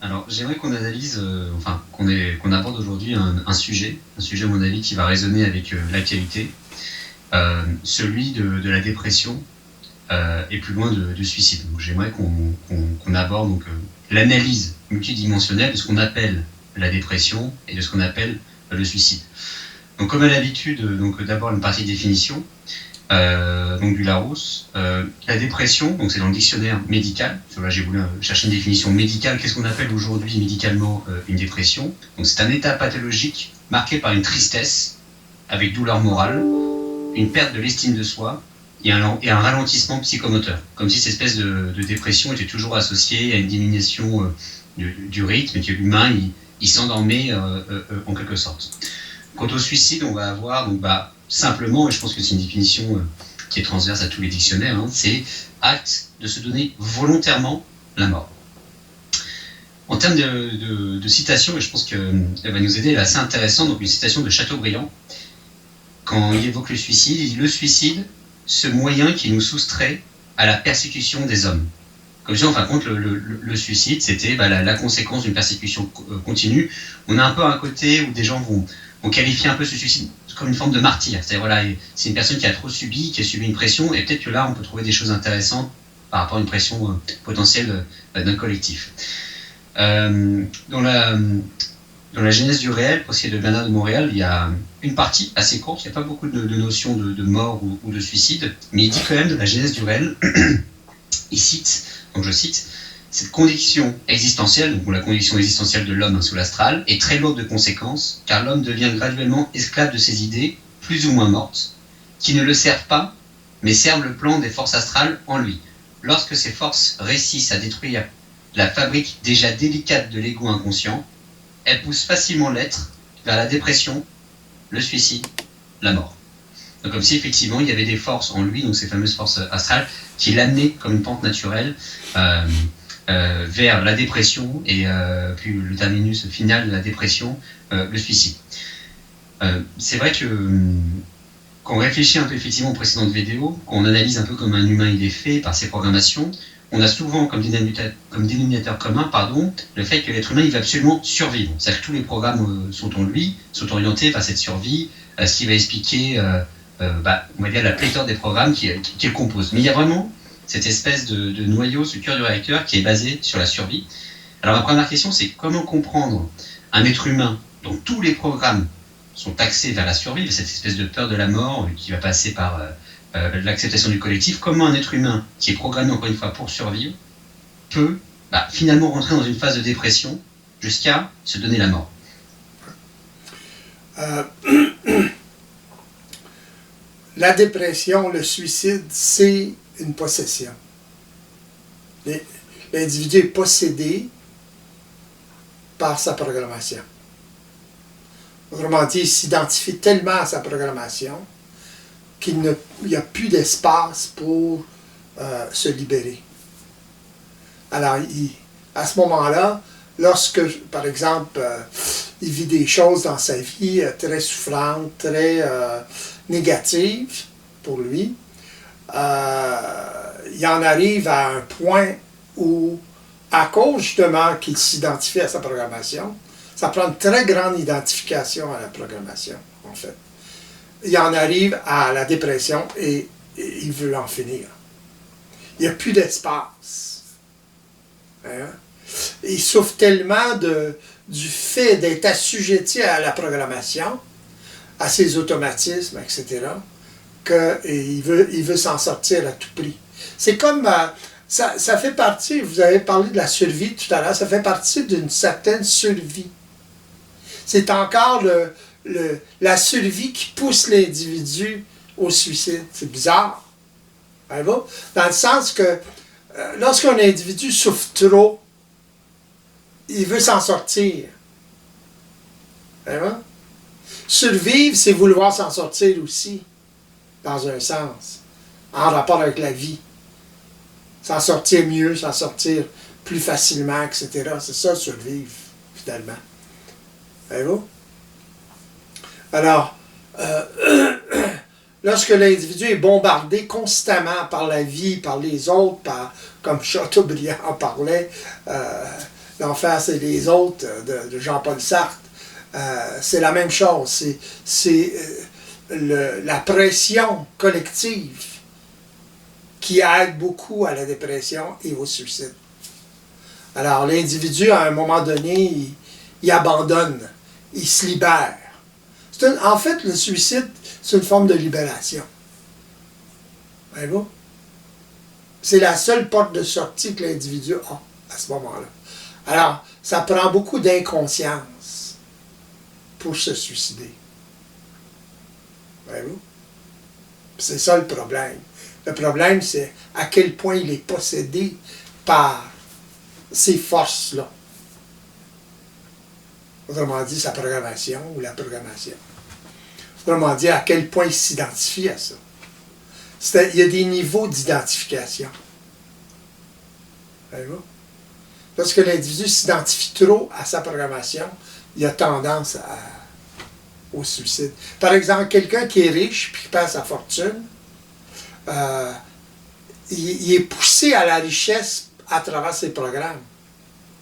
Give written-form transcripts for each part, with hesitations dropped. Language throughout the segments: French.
Alors, j'aimerais qu'on analyse, qu'on aborde aujourd'hui un sujet à mon avis qui va résonner avec l'actualité, celui de la dépression et plus loin du suicide. Donc, j'aimerais qu'on aborde l'analyse multidimensionnelle de ce qu'on appelle la dépression et de ce qu'on appelle le suicide. Donc, comme à l'habitude, d'abord une partie de définition. Du Larousse. La dépression, donc c'est dans le dictionnaire médical. Là, j'ai voulu chercher une définition médicale. Qu'est-ce qu'on appelle aujourd'hui médicalement une dépression? Donc c'est un état pathologique marqué par une tristesse avec douleur morale, une perte de l'estime de soi et un ralentissement psychomoteur. Comme si cette espèce de dépression était toujours associée à une diminution du rythme et que l'humain il s'endormait en quelque sorte. Quant au suicide, on va avoir simplement, et je pense que c'est une définition qui est transverse à tous les dictionnaires, c'est acte de se donner volontairement la mort. En termes de citation, et je pense qu'elle va nous aider, elle est assez intéressante, donc une citation de Chateaubriand, quand il évoque le suicide, il dit « Le suicide, ce moyen qui nous soustrait à la persécution des hommes ». Comme si, en fin de compte, le suicide, c'était la conséquence d'une persécution continue. On a un peu un côté où des gens vont qualifier un peu ce suicide comme une forme de martyr. C'est-à-dire, c'est une personne qui a trop subi, qui a subi une pression, et peut-être que là, on peut trouver des choses intéressantes par rapport à une pression potentielle d'un collectif. Dans la genèse du réel, pour ce qui est de Bernard de Montréal, il y a une partie assez courte, il n'y a pas beaucoup de notions de mort ou de suicide, mais il dit quand même de la genèse du réel, il cite, donc je cite, cette condition existentielle, donc la condition existentielle de l'homme sous l'astral, est très lourde de conséquences, car l'homme devient graduellement esclave de ses idées, plus ou moins mortes, qui ne le servent pas, mais servent le plan des forces astrales en lui. Lorsque ces forces réussissent à détruire la fabrique déjà délicate de l'ego inconscient, elles poussent facilement l'être vers la dépression, le suicide, la mort. Donc comme si effectivement il y avait des forces en lui, donc ces fameuses forces astrales, qui l'amenaient comme une pente naturelle vers la dépression et puis le terminus final de la dépression, le suicide. C'est vrai que quand on réfléchit un peu effectivement aux précédentes vidéos, quand on analyse un peu comme un humain il est fait par ses programmations, on a souvent comme dénominateur commun le fait que l'être humain il va absolument survivre. C'est-à-dire que tous les programmes sont en lui, sont orientés vers cette survie, ce qui va expliquer on va dire la pléthore des programmes qui le composent. Mais il y a vraiment cette espèce de noyau, ce cœur du réacteur qui est basé sur la survie. Alors la première question, c'est comment comprendre un être humain dont tous les programmes sont axés vers la survie, cette espèce de peur de la mort qui va passer par l'acceptation du collectif. Comment un être humain qui est programmé encore une fois pour survivre peut finalement rentrer dans une phase de dépression jusqu'à se donner la mort? La dépression, le suicide, c'est une possession. L'individu est possédé par sa programmation. Autrement dit, il s'identifie tellement à sa programmation qu'il n'y a plus d'espace pour se libérer. Alors, à ce moment-là, lorsque, par exemple, il vit des choses dans sa vie très souffrantes, très négatives pour lui, il en arrive à un point où, à cause justement qu'il s'identifie à sa programmation, ça prend une très grande identification à la programmation, en fait. Il en arrive à la dépression et il veut en finir. Il n'y a plus d'espace. Hein? Il souffre tellement du fait d'être assujetti à la programmation, à ses automatismes, etc., qu'il veut s'en sortir à tout prix. C'est comme, ça fait partie, vous avez parlé de la survie tout à l'heure, ça fait partie d'une certaine survie. C'est encore la survie qui pousse l'individu au suicide. C'est bizarre. Dans le sens que lorsqu'un individu souffre trop, il veut s'en sortir. Survivre, c'est vouloir s'en sortir aussi, dans un sens, en rapport avec la vie. S'en sortir mieux, s'en sortir plus facilement, etc. C'est ça, survivre, finalement. Voyez-vous? Alors, lorsque l'individu est bombardé constamment par la vie, par les autres, comme Chateaubriand en parlait, l'enfer c'est les autres, de Jean-Paul Sartre, c'est la même chose. C'est la pression collective qui aide beaucoup à la dépression et au suicide. Alors, l'individu, à un moment donné, il abandonne, il se libère. En fait, le suicide, c'est une forme de libération. Voyez-vous? C'est la seule porte de sortie que l'individu a à ce moment-là. Alors, ça prend beaucoup d'inconscience pour se suicider. Voyez-vous? C'est ça le problème. Le problème, c'est à quel point il est possédé par ces forces-là. Autrement dit, sa programmation ou la programmation. Autrement dit, à quel point il s'identifie à ça. Il y a des niveaux d'identification. Voyez-vous? Lorsque l'individu s'identifie trop à sa programmation, il a tendance au suicide. Par exemple, quelqu'un qui est riche et qui perd sa fortune, il est poussé à la richesse à travers ses programmes.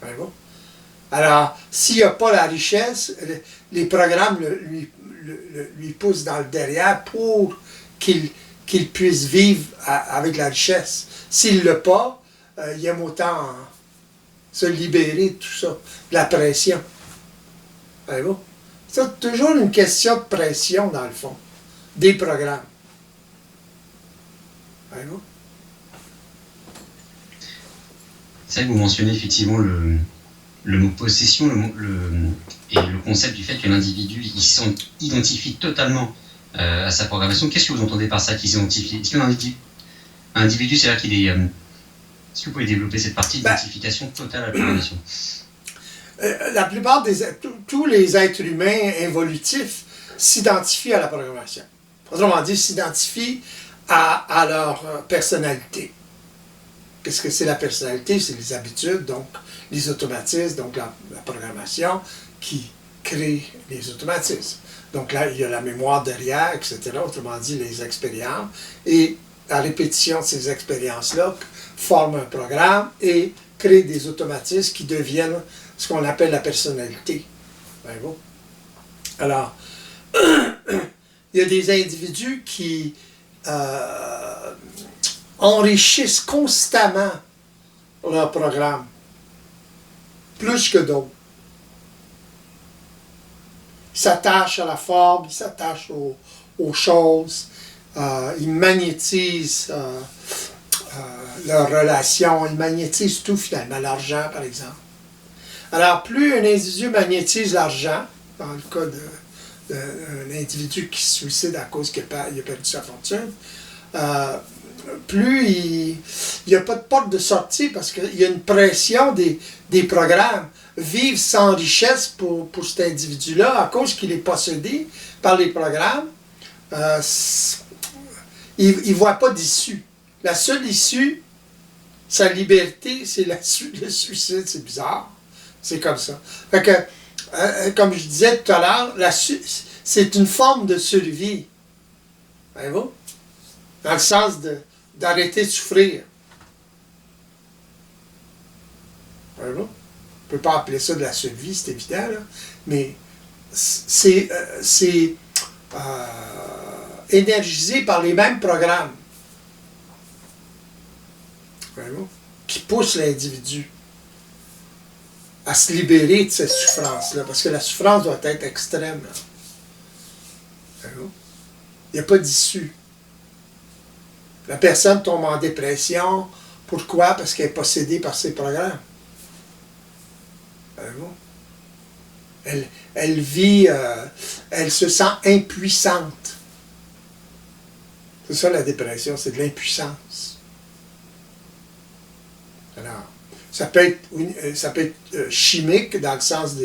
Voyez-vous? Alors, s'il n'y a pas la richesse, les programmes lui poussent dans le derrière pour qu'il puisse vivre avec la richesse. S'il ne l'a pas, il aime autant se libérer de tout ça, de la pression. Voyez-vous? C'est toujours une question de pression, dans le fond, des programmes. Voyez-vous? C'est vrai que vous mentionnez effectivement le mot possession et le concept du fait que l'individu il s'identifie totalement à sa programmation. Qu'est-ce que vous entendez par ça, qu'il s'identifie? Est-ce qu'un individu, c'est-à-dire qu'il est... Est-ce que vous pouvez développer cette partie d'identification totale à la programmation? La plupart tous les êtres humains évolutifs s'identifient à la programmation. Autrement dit, s'identifient à leur personnalité. Qu'est-ce que c'est la personnalité? C'est les habitudes, donc les automatismes, donc la programmation qui crée les automatismes. Donc là, il y a la mémoire derrière, etc. Autrement dit, les expériences. Et la répétition de ces expériences-là forme un programme et crée des automatismes qui deviennent ce qu'on appelle la personnalité. Voyez-vous? Alors, il y a des individus qui enrichissent constamment leur programme, plus que d'autres. Ils s'attachent à la forme, ils s'attachent aux choses, ils magnétisent leurs relations, ils magnétisent tout finalement, l'argent par exemple. Alors, plus un individu magnétise l'argent, dans le cas d'un individu qui se suicide à cause qu'il a perdu sa fortune, plus il n'y a pas de porte de sortie parce qu'il y a une pression des programmes. Vivre sans richesse pour cet individu-là, à cause qu'il est possédé par les programmes, il ne voit pas d'issue. La seule issue, sa liberté, c'est le suicide. C'est bizarre. C'est comme ça. Fait que, comme je disais tout à l'heure, c'est une forme de survie. Voyez-vous? Dans le sens d'arrêter de souffrir. Voyez-vous? On ne peut pas appeler ça de la survie, c'est évident, là. Mais c'est énergisé par les mêmes programmes. Voyez-vous? Qui poussent l'individu à se libérer de cette souffrance-là, parce que la souffrance doit être extrême. Il n'y a pas d'issue. La personne tombe en dépression. Pourquoi? Parce qu'elle est possédée par ses programmes. Elle vit, elle se sent impuissante. C'est ça la dépression, c'est de l'impuissance. Alors, ça peut être chimique dans le sens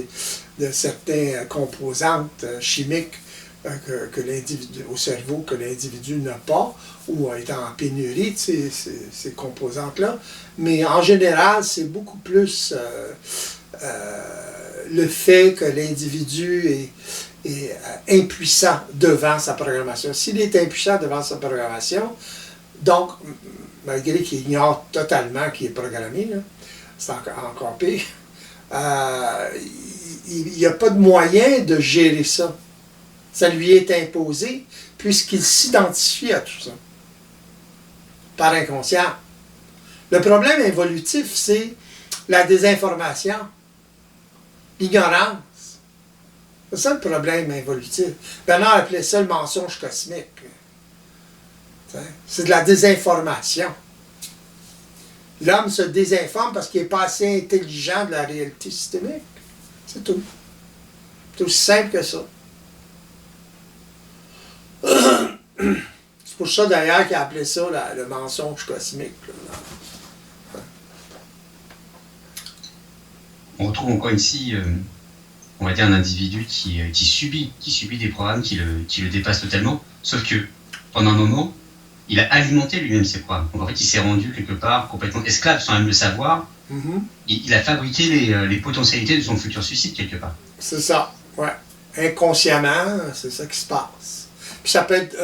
de certaines composantes chimiques que l'individu, au cerveau que l'individu n'a pas, ou est en pénurie de ces composantes-là. Mais en général, c'est beaucoup plus le fait que l'individu est impuissant devant sa programmation. S'il est impuissant devant sa programmation, donc, malgré qu'il ignore totalement qu'il est programmé, c'est encore pire, il n'y a pas de moyen de gérer ça. Ça lui est imposé puisqu'il s'identifie à tout ça, par inconscient. Le problème évolutif, c'est la désinformation, l'ignorance. C'est ça le problème évolutif. Bernard appelait ça le mensonge cosmique. C'est de la désinformation. L'homme se désinforme parce qu'il n'est pas assez intelligent de la réalité systémique. C'est tout. C'est aussi simple que ça. C'est pour ça d'ailleurs qu'il a appelé ça le mensonge cosmique. On retrouve encore ici, on va dire, un individu qui subit des programmes qui le dépassent totalement, sauf que pendant un moment, il a alimenté lui-même ses programmes. Donc en fait, il s'est rendu quelque part complètement esclave sans même le savoir. Il a fabriqué les potentialités de son futur suicide quelque part. C'est ça, ouais. Inconsciemment, c'est ça qui se passe. Puis ça peut être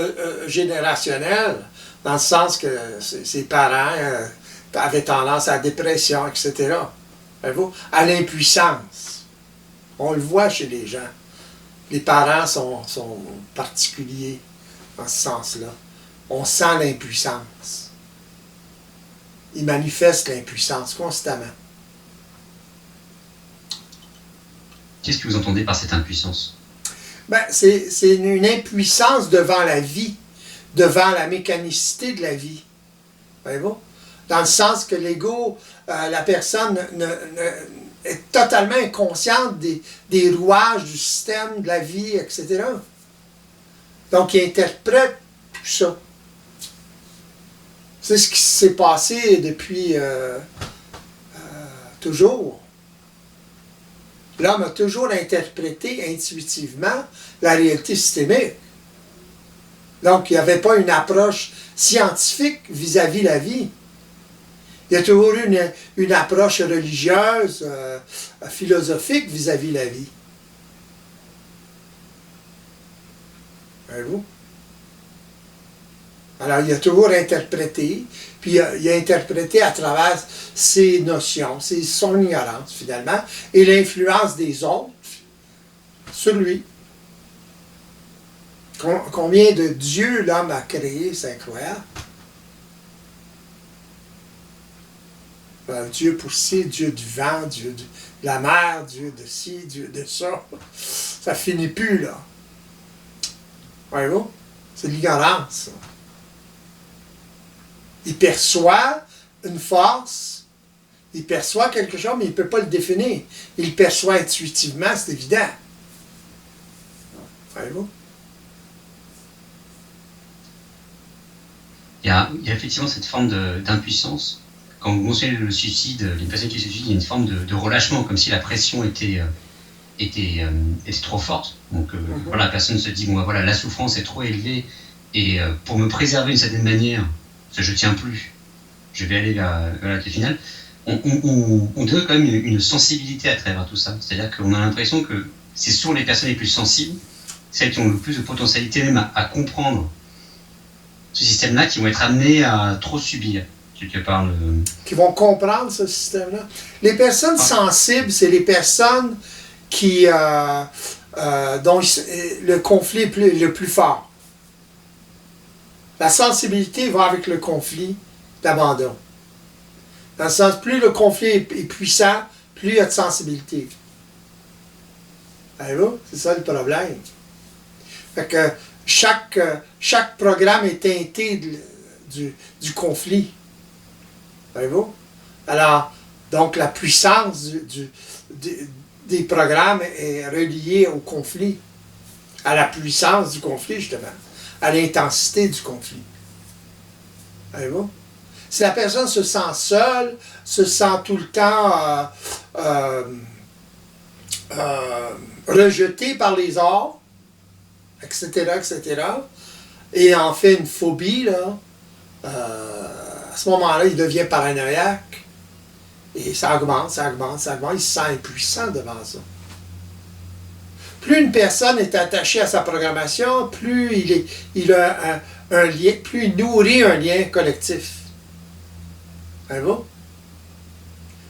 générationnel, dans le sens que ses parents avaient tendance à la dépression, etc. Voyez-vous? À l'impuissance. On le voit chez les gens. Les parents sont particuliers en ce sens-là. On sent l'impuissance. Ils manifestent l'impuissance constamment. Qu'est-ce que vous entendez par cette impuissance? Ben, c'est une impuissance devant la vie, devant la mécanicité de la vie. Voyez-vous? Dans le sens que l'ego, la personne est totalement inconsciente des rouages du système, de la vie, etc. Donc, il interprète tout ça. C'est ce qui s'est passé depuis toujours. L'homme a toujours interprété intuitivement la réalité systémique. Donc, il n'y avait pas une approche scientifique vis-à-vis la vie. Il y a toujours eu une approche religieuse, philosophique vis-à-vis la vie. Voyez-vous? Alors, il a toujours interprété, puis il a interprété à travers ses notions, son ignorance, finalement, et l'influence des autres sur lui. Combien de dieux l'homme a créé, c'est incroyable. Dieu pour ci, Dieu du vent, Dieu de la mer, Dieu de ci, Dieu de ça. Ça finit plus, là. Voyez-vous? C'est l'ignorance. Il perçoit une force, il perçoit quelque chose, mais il ne peut pas le définir. Il le perçoit intuitivement, c'est évident. Voyez-vous? Il y a effectivement cette forme d'impuissance. Quand vous mentionnez le suicide, les personnes qui se suicident, il y a une forme de relâchement, comme si la pression était trop forte. Donc voilà, la personne se dit, bon, voilà, la souffrance est trop élevée, et pour me préserver d'une certaine manière, parce que je ne tiens plus, je vais aller vers la finale, on donne quand même une sensibilité à travers tout ça. C'est-à-dire qu'on a l'impression que c'est sur les personnes les plus sensibles, celles qui ont le plus de potentialité même à comprendre ce système-là, qui vont être amenées à trop subir. Quelque part, qui vont comprendre ce système-là. Les personnes sensibles, c'est les personnes qui dont le conflit est le plus fort. La sensibilité va avec le conflit d'abandon. Dans le sens, plus le conflit est puissant, plus il y a de sensibilité. Voyez-vous? C'est ça le problème. Fait que chaque programme est teinté du conflit. Voyez-vous? Alors, donc la puissance des programmes est reliée au conflit, à la puissance du conflit, justement, à l'intensité du conflit. Voyez-vous? Si la personne se sent seule, se sent tout le temps rejeté par les autres, etc., etc., et en fait une phobie, là, à ce moment-là, il devient paranoïaque, et ça augmente, ça augmente, ça augmente, il se sent impuissant devant ça. Plus une personne est attachée à sa programmation, plus il a un lien, plus il nourrit un lien collectif. Voyez-vous?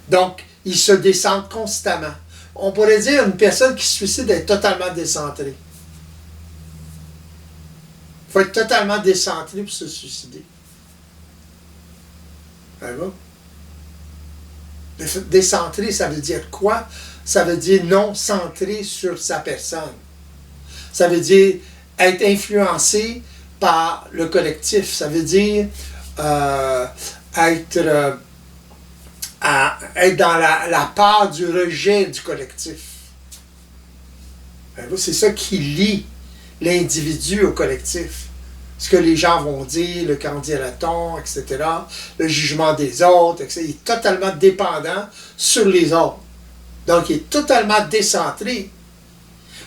Donc, il se décentre constamment. On pourrait dire une personne qui se suicide est totalement décentrée. Il faut être totalement décentré pour se suicider. Voyez-vous? Décentré, ça veut dire quoi? Ça veut dire non centré sur sa personne. Ça veut dire être influencé par le collectif. Ça veut dire être dans la part du rejet du collectif. C'est ça qui lie l'individu au collectif. Ce que les gens vont dire, le qu'en dira-t-on, etc., le jugement des autres, etc. Il est totalement dépendant sur les autres. Donc, il est totalement décentré. Il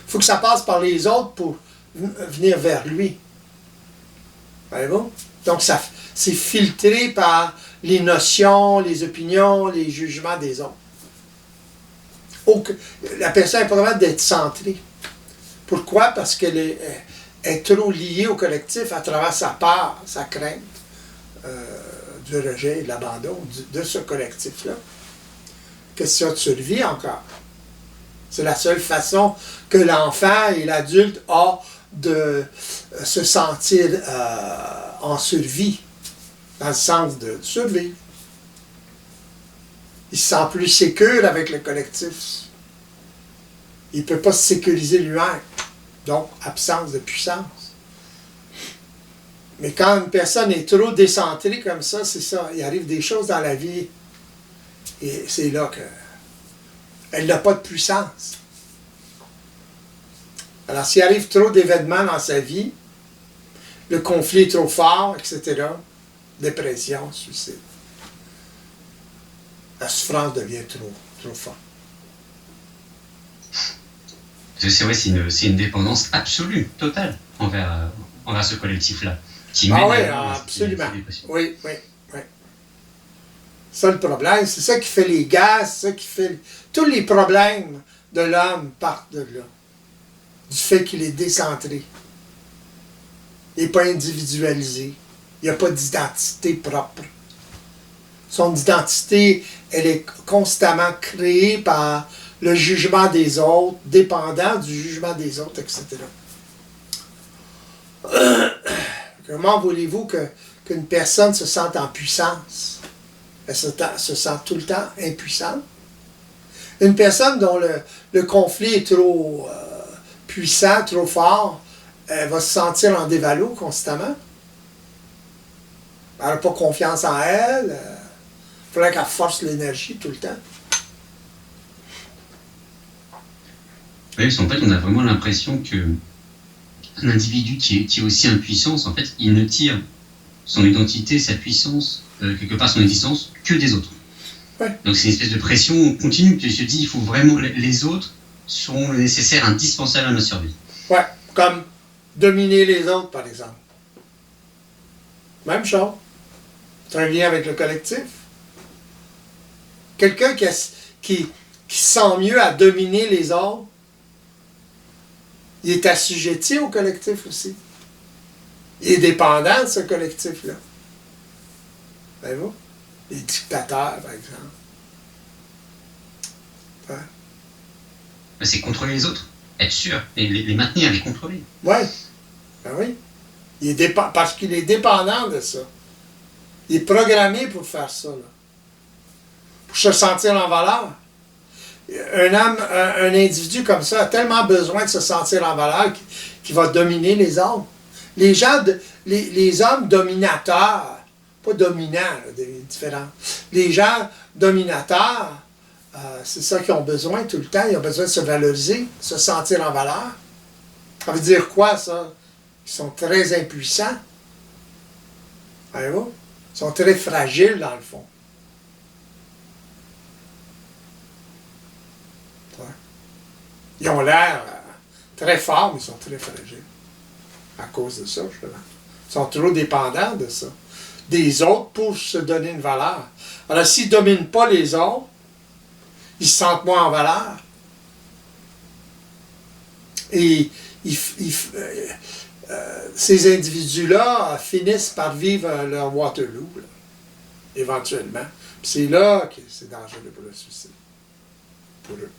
faut que ça passe par les autres pour venir vers lui. Voyez-vous? Donc, c'est filtré par les notions, les opinions, les jugements des autres. La personne est pas capable d'être centrée. Pourquoi? Parce qu'elle est trop liée au collectif à travers sa peur, sa crainte du rejet, de l'abandon de ce collectif-là. Question de survie encore. C'est la seule façon que l'enfant et l'adulte ont de se sentir en survie, dans le sens de survivre. Il se sent plus sécure avec le collectif. Il ne peut pas se sécuriser lui-même. Donc, absence de puissance. Mais quand une personne est trop décentrée comme ça, c'est ça. Il arrive des choses dans la vie et c'est là qu'elle n'a pas de puissance. Alors, s'il arrive trop d'événements dans sa vie, le conflit est trop fort, etc., dépression, suicide. La souffrance devient trop forte. C'est vrai, c'est une dépendance absolue, totale, envers ce collectif-là. Oui, absolument. Oui. Ça, le problème, c'est ça qui fait les gaz, c'est ça qui fait... Tous les problèmes de l'homme partent de là. Du fait qu'il est décentré. Il n'est pas individualisé. Il n'y a pas d'identité propre. Son identité, elle est constamment créée par le jugement des autres, dépendant du jugement des autres, etc. Comment voulez-vous qu'une personne se sente en puissance? Elle se sent tout le temps impuissante. Une personne dont le conflit est trop puissant, trop fort, elle va se sentir en dévalo constamment. Elle n'a pas confiance en elle. Il faudrait qu'elle force l'énergie tout le temps. Oui, parce qu'en fait, on a vraiment l'impression qu'un individu qui est aussi impuissant, en fait, il ne tire son identité, sa puissance, quelque part son existence, que des autres. Ouais. Donc c'est une espèce de pression continue. Tu te dis, il faut vraiment... Les autres sont le nécessaire, indispensable à notre survie. Ouais, comme dominer les autres, par exemple. Même chose. C'est un lien avec le collectif. Quelqu'un qui se sent mieux à dominer les autres, il est assujetti au collectif aussi. Il est dépendant de ce collectif-là. Voyez-vous? Les dictateurs, par exemple. Ouais. C'est contrôler les autres, être sûr, et les maintenir, les contrôler. Ouais. Ben oui. Parce qu'il est dépendant de ça. Il est programmé pour faire ça, là. Pour se sentir en valeur. Un individu comme ça a tellement besoin de se sentir en valeur qu'il va dominer les autres. Les hommes dominateurs, pas dominants, là, différents. Les gens dominateurs, c'est ça qu'ils ont besoin tout le temps. Ils ont besoin de se valoriser, se sentir en valeur. Ça veut dire quoi, ça? Ils sont très impuissants. Voyez-vous? Ils sont très fragiles, dans le fond. Ils ont l'air très forts, mais ils sont très fragiles. À cause de ça, justement. Ils sont trop dépendants de ça. Des autres pour se donner une valeur. Alors, s'ils ne dominent pas les autres, ils se sentent moins en valeur. Et ces individus-là finissent par vivre leur Waterloo, là, éventuellement. Puis c'est là que c'est dangereux pour le suicide. Pour eux.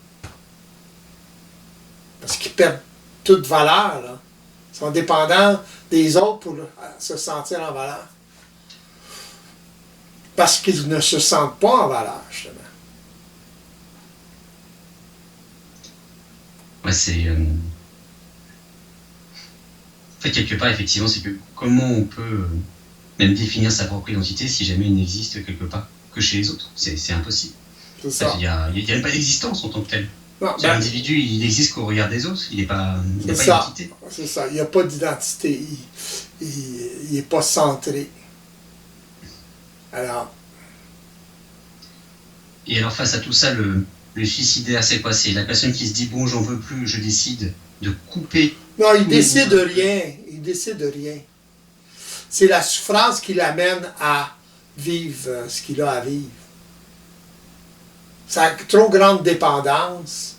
Parce qu'ils perdent toute valeur, là. Ils sont dépendants des autres pour se sentir en valeur. Parce qu'ils ne se sentent pas en valeur, justement. Ouais, c'est. En fait, quelque part, effectivement, c'est que comment on peut même définir sa propre identité si jamais il n'existe quelque part que chez les autres? C'est impossible. C'est ça. Il n'y a même pas d'existence en tant que tel. Non, L'individu, il n'existe qu'au regard des autres, il n'a pas d'identité. C'est ça, il n'y a pas d'identité. Il n'est pas centré. Alors. Et alors, face à tout ça, le suicidaire, c'est quoi? C'est la personne qui se dit, bon, j'en veux plus, je décide de couper. Non, il décide de rien. Il décide de rien. C'est la souffrance qui l'amène à vivre ce qu'il a à vivre. Sa trop grande dépendance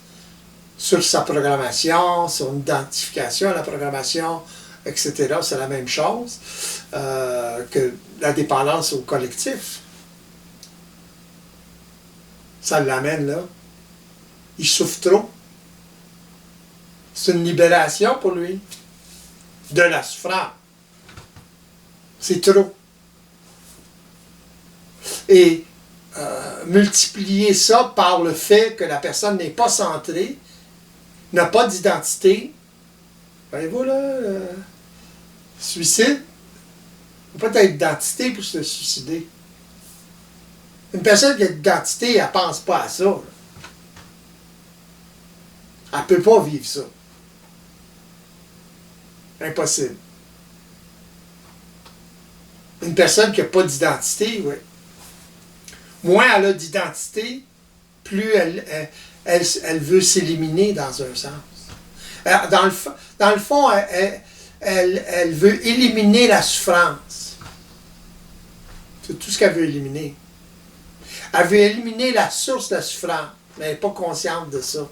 sur sa programmation, son identification à la programmation, etc., c'est la même chose que la dépendance au collectif. Ça l'amène là. Il souffre trop. C'est une libération pour lui de la souffrance. C'est trop. Et multiplier ça par le fait que la personne n'est pas centrée, n'a pas d'identité. Voyez-vous là, suicide, il n'y a pas d'identité pour se suicider. Une personne qui a d'identité, elle ne pense pas à ça. Là. Elle ne peut pas vivre ça. Impossible. Une personne qui n'a pas d'identité, oui. Moins elle a d'identité, plus elle veut s'éliminer dans un sens. Alors, dans le fond, elle veut éliminer la souffrance. C'est tout ce qu'elle veut éliminer. Elle veut éliminer la source de la souffrance, mais elle n'est pas consciente de ça.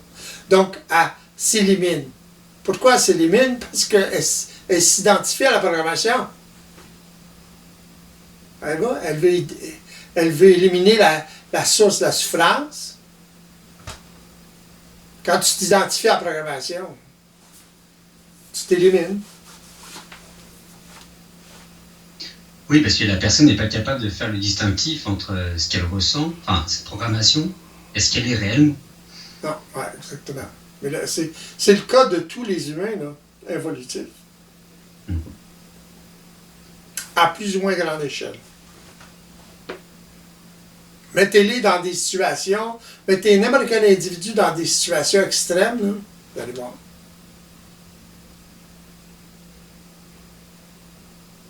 Donc, elle s'élimine. Pourquoi elle s'élimine? Parce qu'elle s'identifie à la programmation. Elle veut éliminer la source de la souffrance. Quand tu t'identifies à la programmation, tu t'élimines. Oui, parce que la personne n'est pas capable de faire le distinctif entre ce qu'elle ressent, enfin, cette programmation, et ce qu'elle est réellement. Non, oui, exactement. Mais là, c'est le cas de tous les humains, là, évolutifs. À plus ou moins grande échelle. Mettez-les dans des situations, mettez n'importe quel individu dans des situations extrêmes, là, vous allez voir.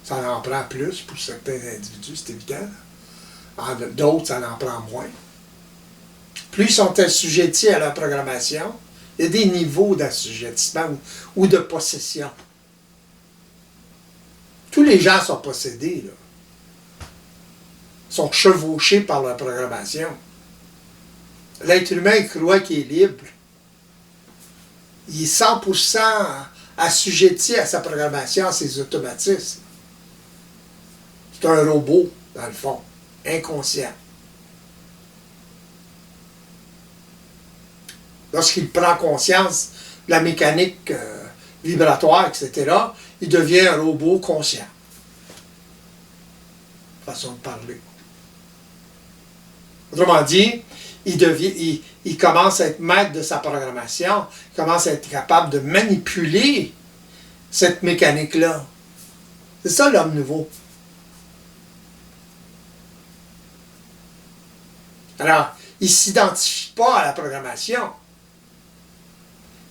Ça en prend plus pour certains individus, c'est évident. D'autres, ça en prend moins. Plus ils sont assujettis à leur programmation, il y a des niveaux d'assujettissement ou de possession. Tous les gens sont possédés, là. Sont chevauchés par leur programmation. L'être humain croit qu'il est libre. Il est 100% assujetti à sa programmation, à ses automatismes. C'est un robot, dans le fond, inconscient. Lorsqu'il prend conscience de la mécanique vibratoire, etc., il devient un robot conscient. Façon de parler. Autrement dit, il commence à être maître de sa programmation, il commence à être capable de manipuler cette mécanique-là. C'est ça l'homme nouveau. Alors, il ne s'identifie pas à la programmation.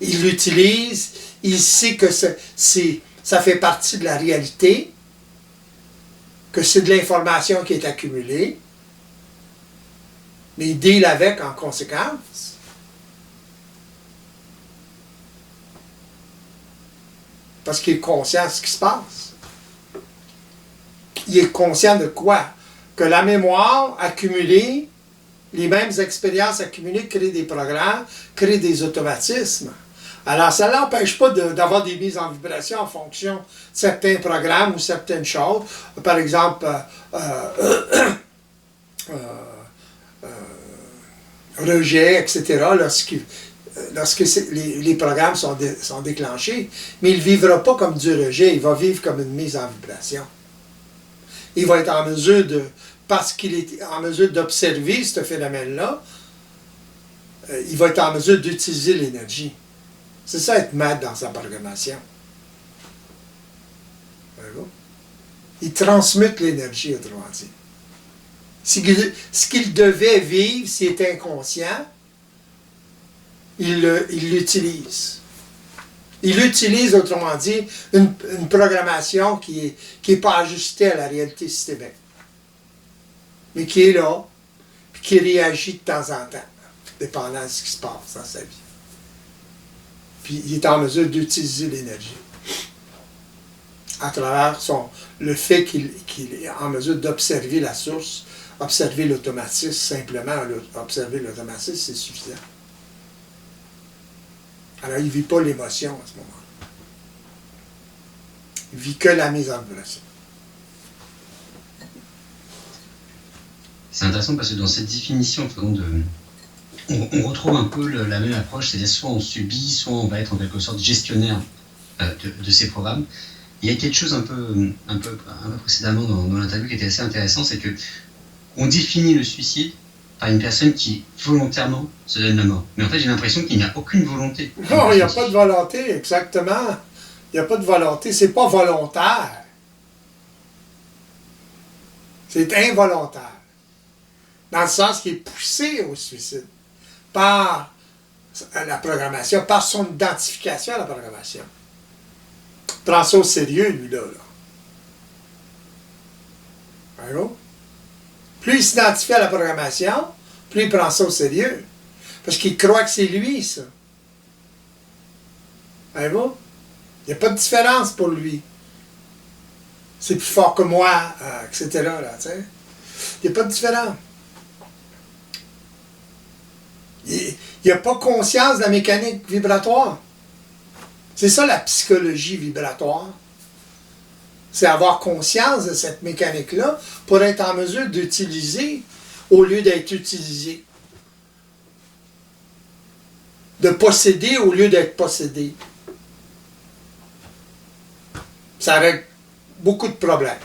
Il l'utilise, il sait que ça fait partie de la réalité, que c'est de l'information qui est accumulée, mais il deal avec en conséquence. Parce qu'il est conscient de ce qui se passe. Il est conscient de quoi? Que la mémoire accumulée, les mêmes expériences accumulées créent des programmes, créent des automatismes. Alors, ça ne l'empêche pas d'avoir des mises en vibration en fonction de certains programmes ou certaines choses. Par exemple, rejet, etc., lorsque les programmes sont déclenchés. Mais il ne vivra pas comme du rejet, il va vivre comme une mise en vibration. Il va être en mesure parce qu'il est en mesure d'observer ce phénomène-là, il va être en mesure d'utiliser l'énergie. C'est ça être maître dans sa programmation. Il transmute l'énergie, autrement dit. Ce qu'il devait vivre, s'il est inconscient, il l'utilise. Il utilise, autrement dit, une programmation qui est pas ajustée à la réalité systémique, mais qui est là, puis qui réagit de temps en temps, dépendant de ce qui se passe dans sa vie. Puis il est en mesure d'utiliser l'énergie à travers le fait qu'il est en mesure d'observer la source, observer l'automatisme, simplement observer l'automatisme, c'est suffisant. Alors, il ne vit pas l'émotion à ce moment-là. Il ne vit que la mise en vibration. C'est intéressant parce que dans cette définition, on retrouve un peu la même approche, c'est-à-dire soit on subit, soit on va être en quelque sorte gestionnaire de ces programmes. Il y a quelque chose un peu précédemment dans l'interview qui était assez intéressant, c'est que on définit le suicide par une personne qui volontairement se donne la mort. Mais en fait, j'ai l'impression qu'il n'y a aucune volonté. Non, il n'y a pas de volonté, exactement. Il n'y a pas de volonté, c'est pas volontaire. C'est involontaire. Dans le sens qu'il est poussé au suicide par la programmation, par son identification à la programmation. Prends ça au sérieux, lui-là. Allô? Plus il s'identifie à la programmation, plus il prend ça au sérieux. Parce qu'il croit que c'est lui, ça. Allô? Il n'y a pas de différence pour lui. C'est plus fort que moi, etc. Là, il n'y a pas de différence. Il n'a pas conscience de la mécanique vibratoire. C'est ça la psychologie vibratoire. C'est avoir conscience de cette mécanique-là pour être en mesure d'utiliser au lieu d'être utilisé. De posséder au lieu d'être possédé. Ça règle beaucoup de problèmes.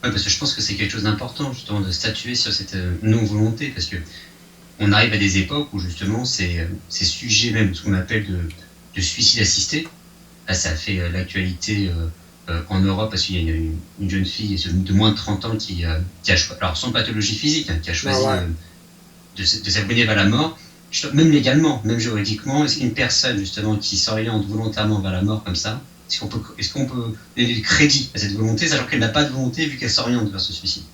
Ouais, parce que je pense que c'est quelque chose d'important, justement, de statuer sur cette non-volonté, parce que on arrive à des époques où, justement, ces sujets, même ce qu'on appelle de suicide assisté, là, ça a fait l'actualité en Europe, parce qu'il y a une jeune fille de moins de 30 ans qui a choisi, alors sans pathologie physique, qui a choisi de s'abonner vers la mort, même légalement, même juridiquement. Est-ce qu'une personne, justement, qui s'oriente volontairement vers la mort comme ça, est-ce qu'on peut donner du crédit à cette volonté, sachant qu'elle n'a pas de volonté vu qu'elle s'oriente vers ce suicide?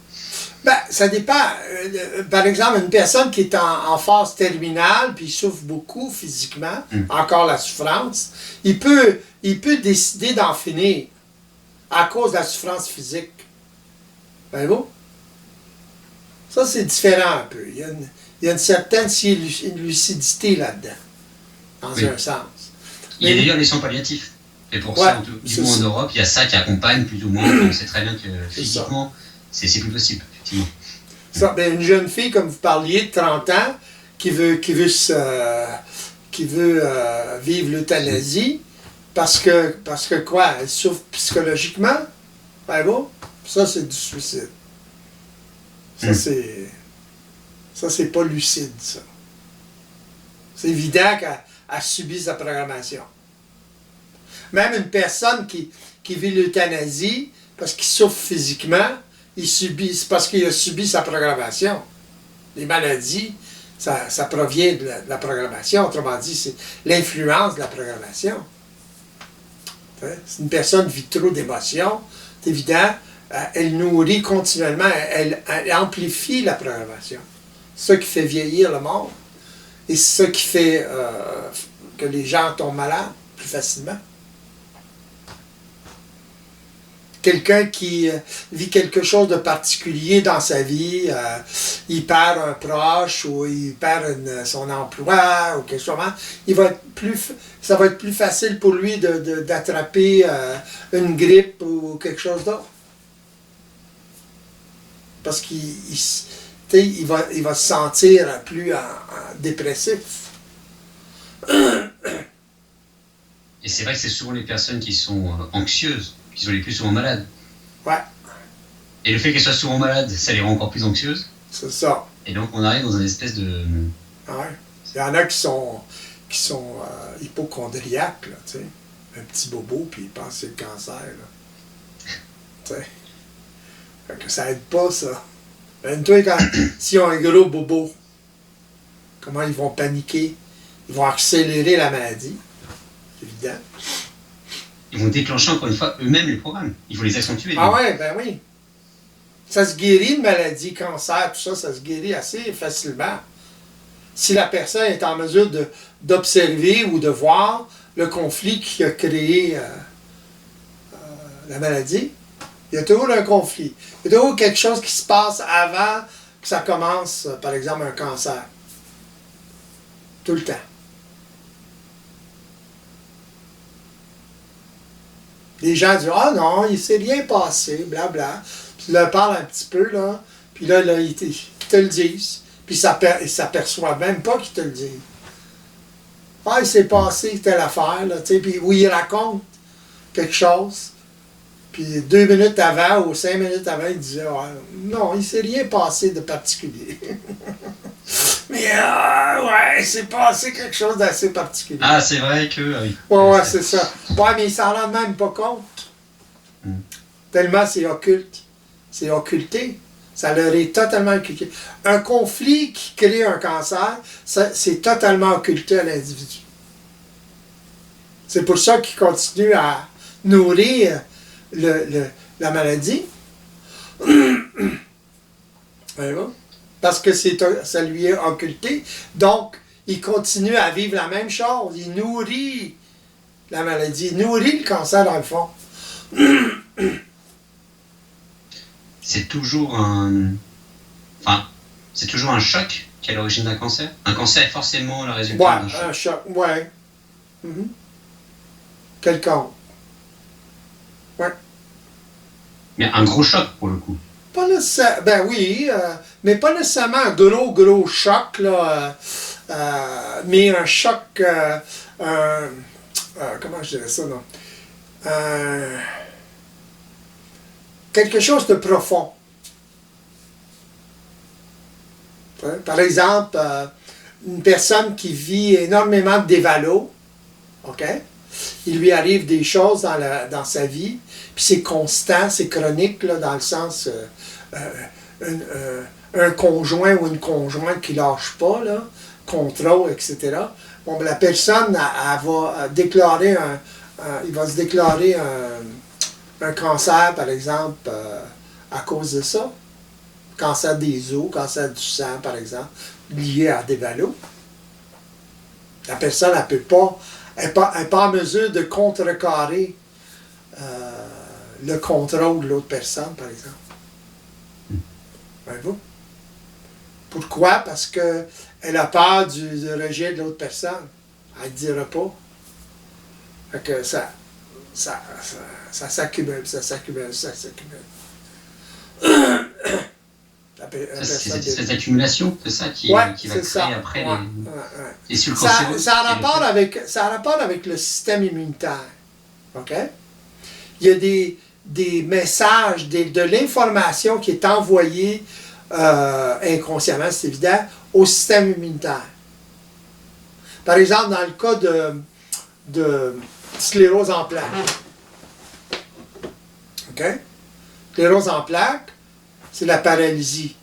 Ben, ça dépend. Par exemple, une personne qui est en phase terminale, puis souffre beaucoup physiquement, encore la souffrance, il peut décider d'en finir à cause de la souffrance physique. Ben bon? Ça, c'est différent un peu. Il y a une certaine lucidité là-dedans, dans un sens. Il y a d'ailleurs les soins palliatifs. Et pour ça, du moins en Europe, il y a ça qui accompagne plus ou moins. On sait très bien que physiquement, c'est plus possible, effectivement. Ça, ben, une jeune fille, comme vous parliez, de 30 ans, qui veut vivre l'euthanasie, parce que quoi? Elle souffre psychologiquement? Ben bon, ça c'est du suicide. Ça c'est pas lucide, ça. C'est évident qu'elle subit sa programmation. Même une personne qui vit l'euthanasie, parce qu'il souffre physiquement, c'est parce qu'il a subi sa programmation. Les maladies, ça provient de la programmation. Autrement dit, c'est l'influence de la programmation. Si une personne vit trop d'émotions, c'est évident, elle nourrit continuellement, elle amplifie la programmation. C'est ça qui fait vieillir le monde. Et c'est ça qui fait que les gens tombent malades plus facilement. Quelqu'un qui vit quelque chose de particulier dans sa vie, il perd un proche ou il perd son emploi ou quelque chose, ça va être plus facile pour lui d'attraper une grippe ou quelque chose d'autre. Parce il va se sentir plus dépressif. Et c'est vrai que c'est souvent les personnes qui sont anxieuses qui sont les plus souvent malades. Ouais. Et le fait qu'elles soient souvent malades, ça les rend encore plus anxieuses. C'est ça. Et donc on arrive dans une espèce de... Ouais. Il y en a qui sont hypochondriaques, là, tu sais. Un petit bobo, puis ils pensent que c'est le cancer, là. Tu sais. Fait que ça aide pas, ça. Même toi, s'ils ont un gros bobo, comment ils vont paniquer? Ils vont accélérer la maladie. C'est évident. Ils vont déclencher encore une fois eux-mêmes les programmes. Il faut les accentuer. Ah ouais, ben oui. Ça se guérit, une maladie, cancer, tout ça, ça se guérit assez facilement. Si la personne est en mesure d'observer ou de voir le conflit qui a créé la maladie, il y a toujours un conflit. Il y a toujours quelque chose qui se passe avant que ça commence, par exemple, un cancer. Tout le temps. Les gens disent « Ah non, il s'est rien passé, blabla. » Puis tu leur parles un petit peu, là, puis là ils te le disent. Puis ils s'aperçoivent même pas qu'ils te le disent. « Ah, il s'est passé telle affaire, là, tu sais, puis où ils racontent quelque chose. Puis 2 minutes avant ou 5 minutes avant, ils disaient ouais, « Non, il s'est rien passé de particulier. » Mais ouais, il s'est passé quelque chose d'assez particulier. Ah, c'est vrai que... oui. Ouais, c'est ça. Ouais, mais ils s'en rendent même pas compte. Tellement c'est occulte. C'est occulté. Ça leur est totalement occulté. Un conflit qui crée un cancer, c'est totalement occulté à l'individu. C'est pour ça qu'il continue à nourrir la maladie. Parce que ça lui est occulté. Donc, il continue à vivre la même chose. Il nourrit la maladie. Il nourrit le cancer, dans le fond. C'est toujours c'est toujours un choc qui est à l'origine d'un cancer. Un cancer est forcément le résultat d'un choc. Un choc, ouais. Quelconque. Ouais. Mais un gros choc, pour le coup. Pas nécessairement, ben oui, mais pas nécessairement un gros choc, là, mais un choc, comment je dirais ça, non? Quelque chose de profond. Par exemple, une personne qui vit énormément de dévalo, OK? Il lui arrive des choses dans sa vie, puis c'est constant, c'est chronique, là, dans le sens un conjoint ou une conjointe qui ne lâche pas, là, contrôle, etc. Bon, ben, la personne elle va déclarer il va se déclarer un cancer, par exemple, à cause de ça. Cancer des os, cancer du sang, par exemple, lié à des valos. La personne, elle n'est pas en mesure de contrecarrer le contrôle de l'autre personne, par exemple. Voyez-vous? Pourquoi? Parce qu'elle a peur du rejet de l'autre personne. Elle ne dira pas. Fait que ça s'accumule. C'est cette accumulation, c'est ça qui va créer après les sulfocérose. Ça a rapport avec le système immunitaire. OK? Il y a des messages, de l'information qui est envoyée inconsciemment, c'est évident, au système immunitaire. Par exemple, dans le cas de sclérose en plaques. OK? Sclérose en plaques, c'est la paralysie.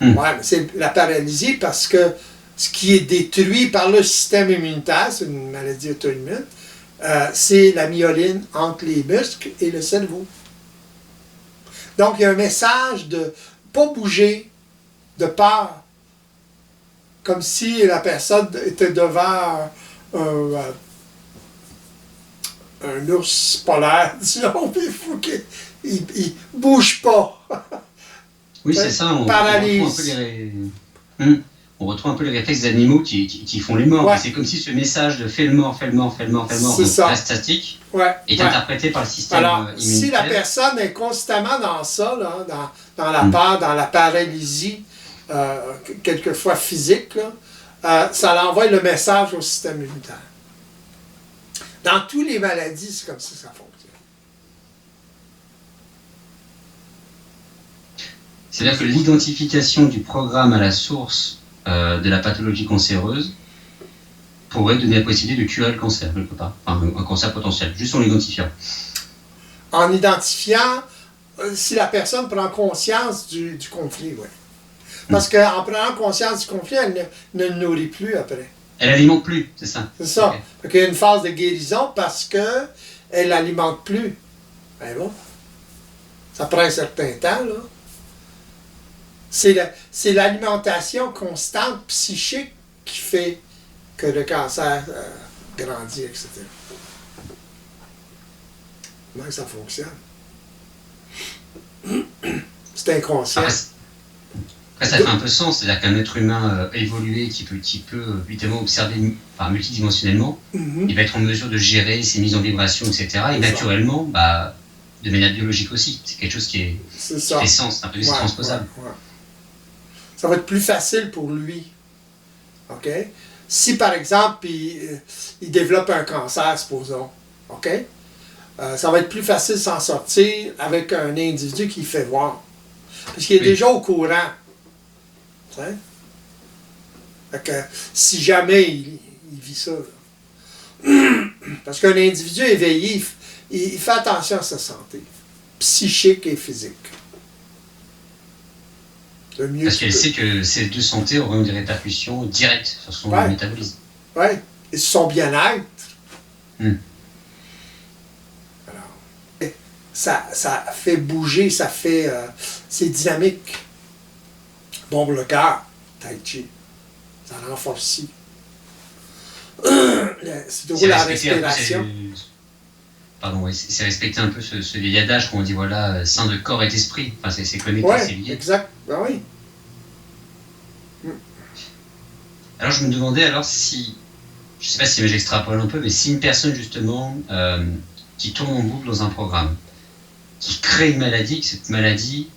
Ouais, mais c'est la paralysie parce que ce qui est détruit par le système immunitaire, c'est une maladie auto-immune, c'est la myoline entre les muscles et le cerveau. Donc, il y a un message de ne pas bouger, de peur. comme si la personne était devant un ours polaire, disons, puis il faut qu'il ne bouge pas. Oui, c'est ça, on retrouve un peu les réflexes des animaux qui font les morts. Ouais. C'est comme si ce message de fais le mort, donc reste statique, est interprété par le système immunitaire. Si la personne est constamment dans ça, là, dans la peur, dans la paralysie, quelquefois physique, là, ça l'envoie le message au système immunitaire. Dans toutes les maladies, c'est comme ça que ça fonctionne. C'est-à-dire que l'identification du programme à la source de la pathologie cancéreuse pourrait donner la possibilité de curer le cancer, quelque part. Enfin, un cancer potentiel, juste en l'identifiant. En identifiant, si la personne prend conscience du conflit, oui. Parce qu'en prenant conscience du conflit, elle ne le nourrit plus après. Elle n'alimente plus, c'est ça. C'est ça. Okay. Donc, il y a une phase de guérison parce qu'elle ne l'alimente plus. Ben bon. Ça prend un certain temps, là. C'est l'alimentation constante psychique qui fait que le cancer grandit, etc. Comment ça fonctionne? C'est inconscient. Après, ça fait un peu sens, c'est-à-dire qu'un être humain évolué qui peut évidemment observer multidimensionnellement, il va être en mesure de gérer ses mises en vibration, etc. Et naturellement, de manière biologique aussi. C'est quelque chose qui fait sens, un peu plus transposable. Ouais. Ça va être plus facile pour lui. OK? Si, par exemple, il développe un cancer, supposons, OK? Ça va être plus facile de s'en sortir avec un individu qui fait voir. Parce qu'il est déjà au courant. Fait que, si jamais il vit ça. Parce qu'un individu éveillé, il fait attention à sa santé, psychique et physique. Parce qu'elle sait que ces deux santé auront des répercussions directes sur son métabolisme. Oui, et sur son bien-être. Alors, ça fait bouger, c'est dynamique. Bombe le cœur, Tai Chi. Ça renforce. C'est toujours la respiration. C'est respecter un peu ce vieil adage qu'on dit, voilà, sain de corps et d'esprit. Enfin, c'est connecté, c'est lié. Exact. Ben oui. Alors, je me demandais si, je ne sais pas si j'extrapole un peu, mais si une personne, justement, qui tourne en boucle dans un programme, qui crée une maladie, que cette maladie,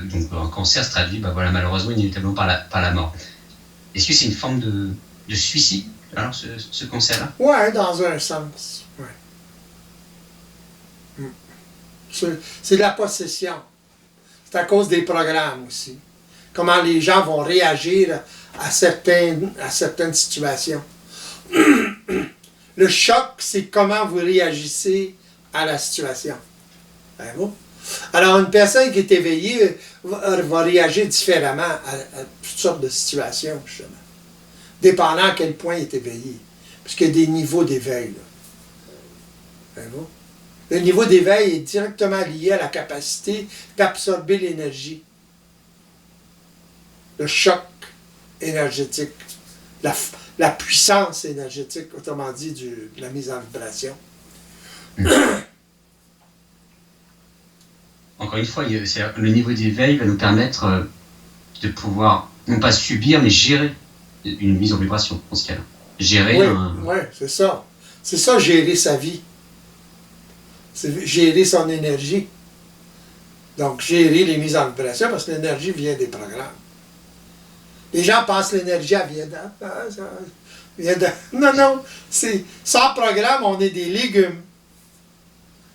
donc un cancer se traduit, malheureusement, inévitablement par la mort. Est-ce que c'est une forme de suicide, alors, ce cancer-là? Oui, dans un sens. Ouais. C'est de la possession. C'est à cause des programmes aussi. Comment les gens vont réagir à certaines situations. Le choc, c'est comment vous réagissez à la situation. Ben bon. Alors, une personne qui est éveillée va réagir différemment à toutes sortes de situations, justement. Dépendant à quel point il est éveillé. Parce qu'il y a des niveaux d'éveil. Ben bon. Le niveau d'éveil est directement lié à la capacité d'absorber l'énergie. Le choc énergétique. La puissance énergétique, autrement dit, de la mise en vibration. Encore une fois, le niveau d'éveil va nous permettre de pouvoir, non pas subir, mais gérer une mise en vibration, dans ce cas-là. Oui, c'est ça. C'est ça, gérer sa vie. C'est gérer son énergie. Donc, gérer les mises en vibration, parce que l'énergie vient des programmes. Les gens pensent que l'énergie, vient de... Non, sans programme, on est des légumes.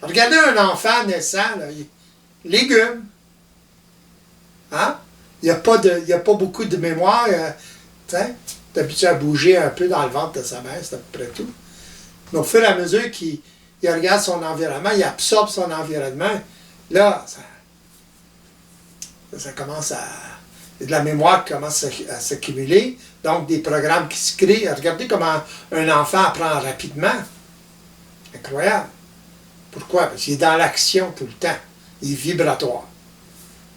Regardez un enfant naissant, là, légumes. Hein? Il n'y a pas beaucoup de mémoire. Tu es habitué à bouger un peu dans le ventre de sa mère, c'est à peu près tout. Mais au fur et à mesure qu'il regarde son environnement, il absorbe son environnement, là, ça commence à... Il y a de la mémoire qui commence à s'accumuler, donc des programmes qui se créent. Regardez comment un enfant apprend rapidement. Incroyable. Pourquoi? Parce qu'il est dans l'action tout le temps. Il est vibratoire.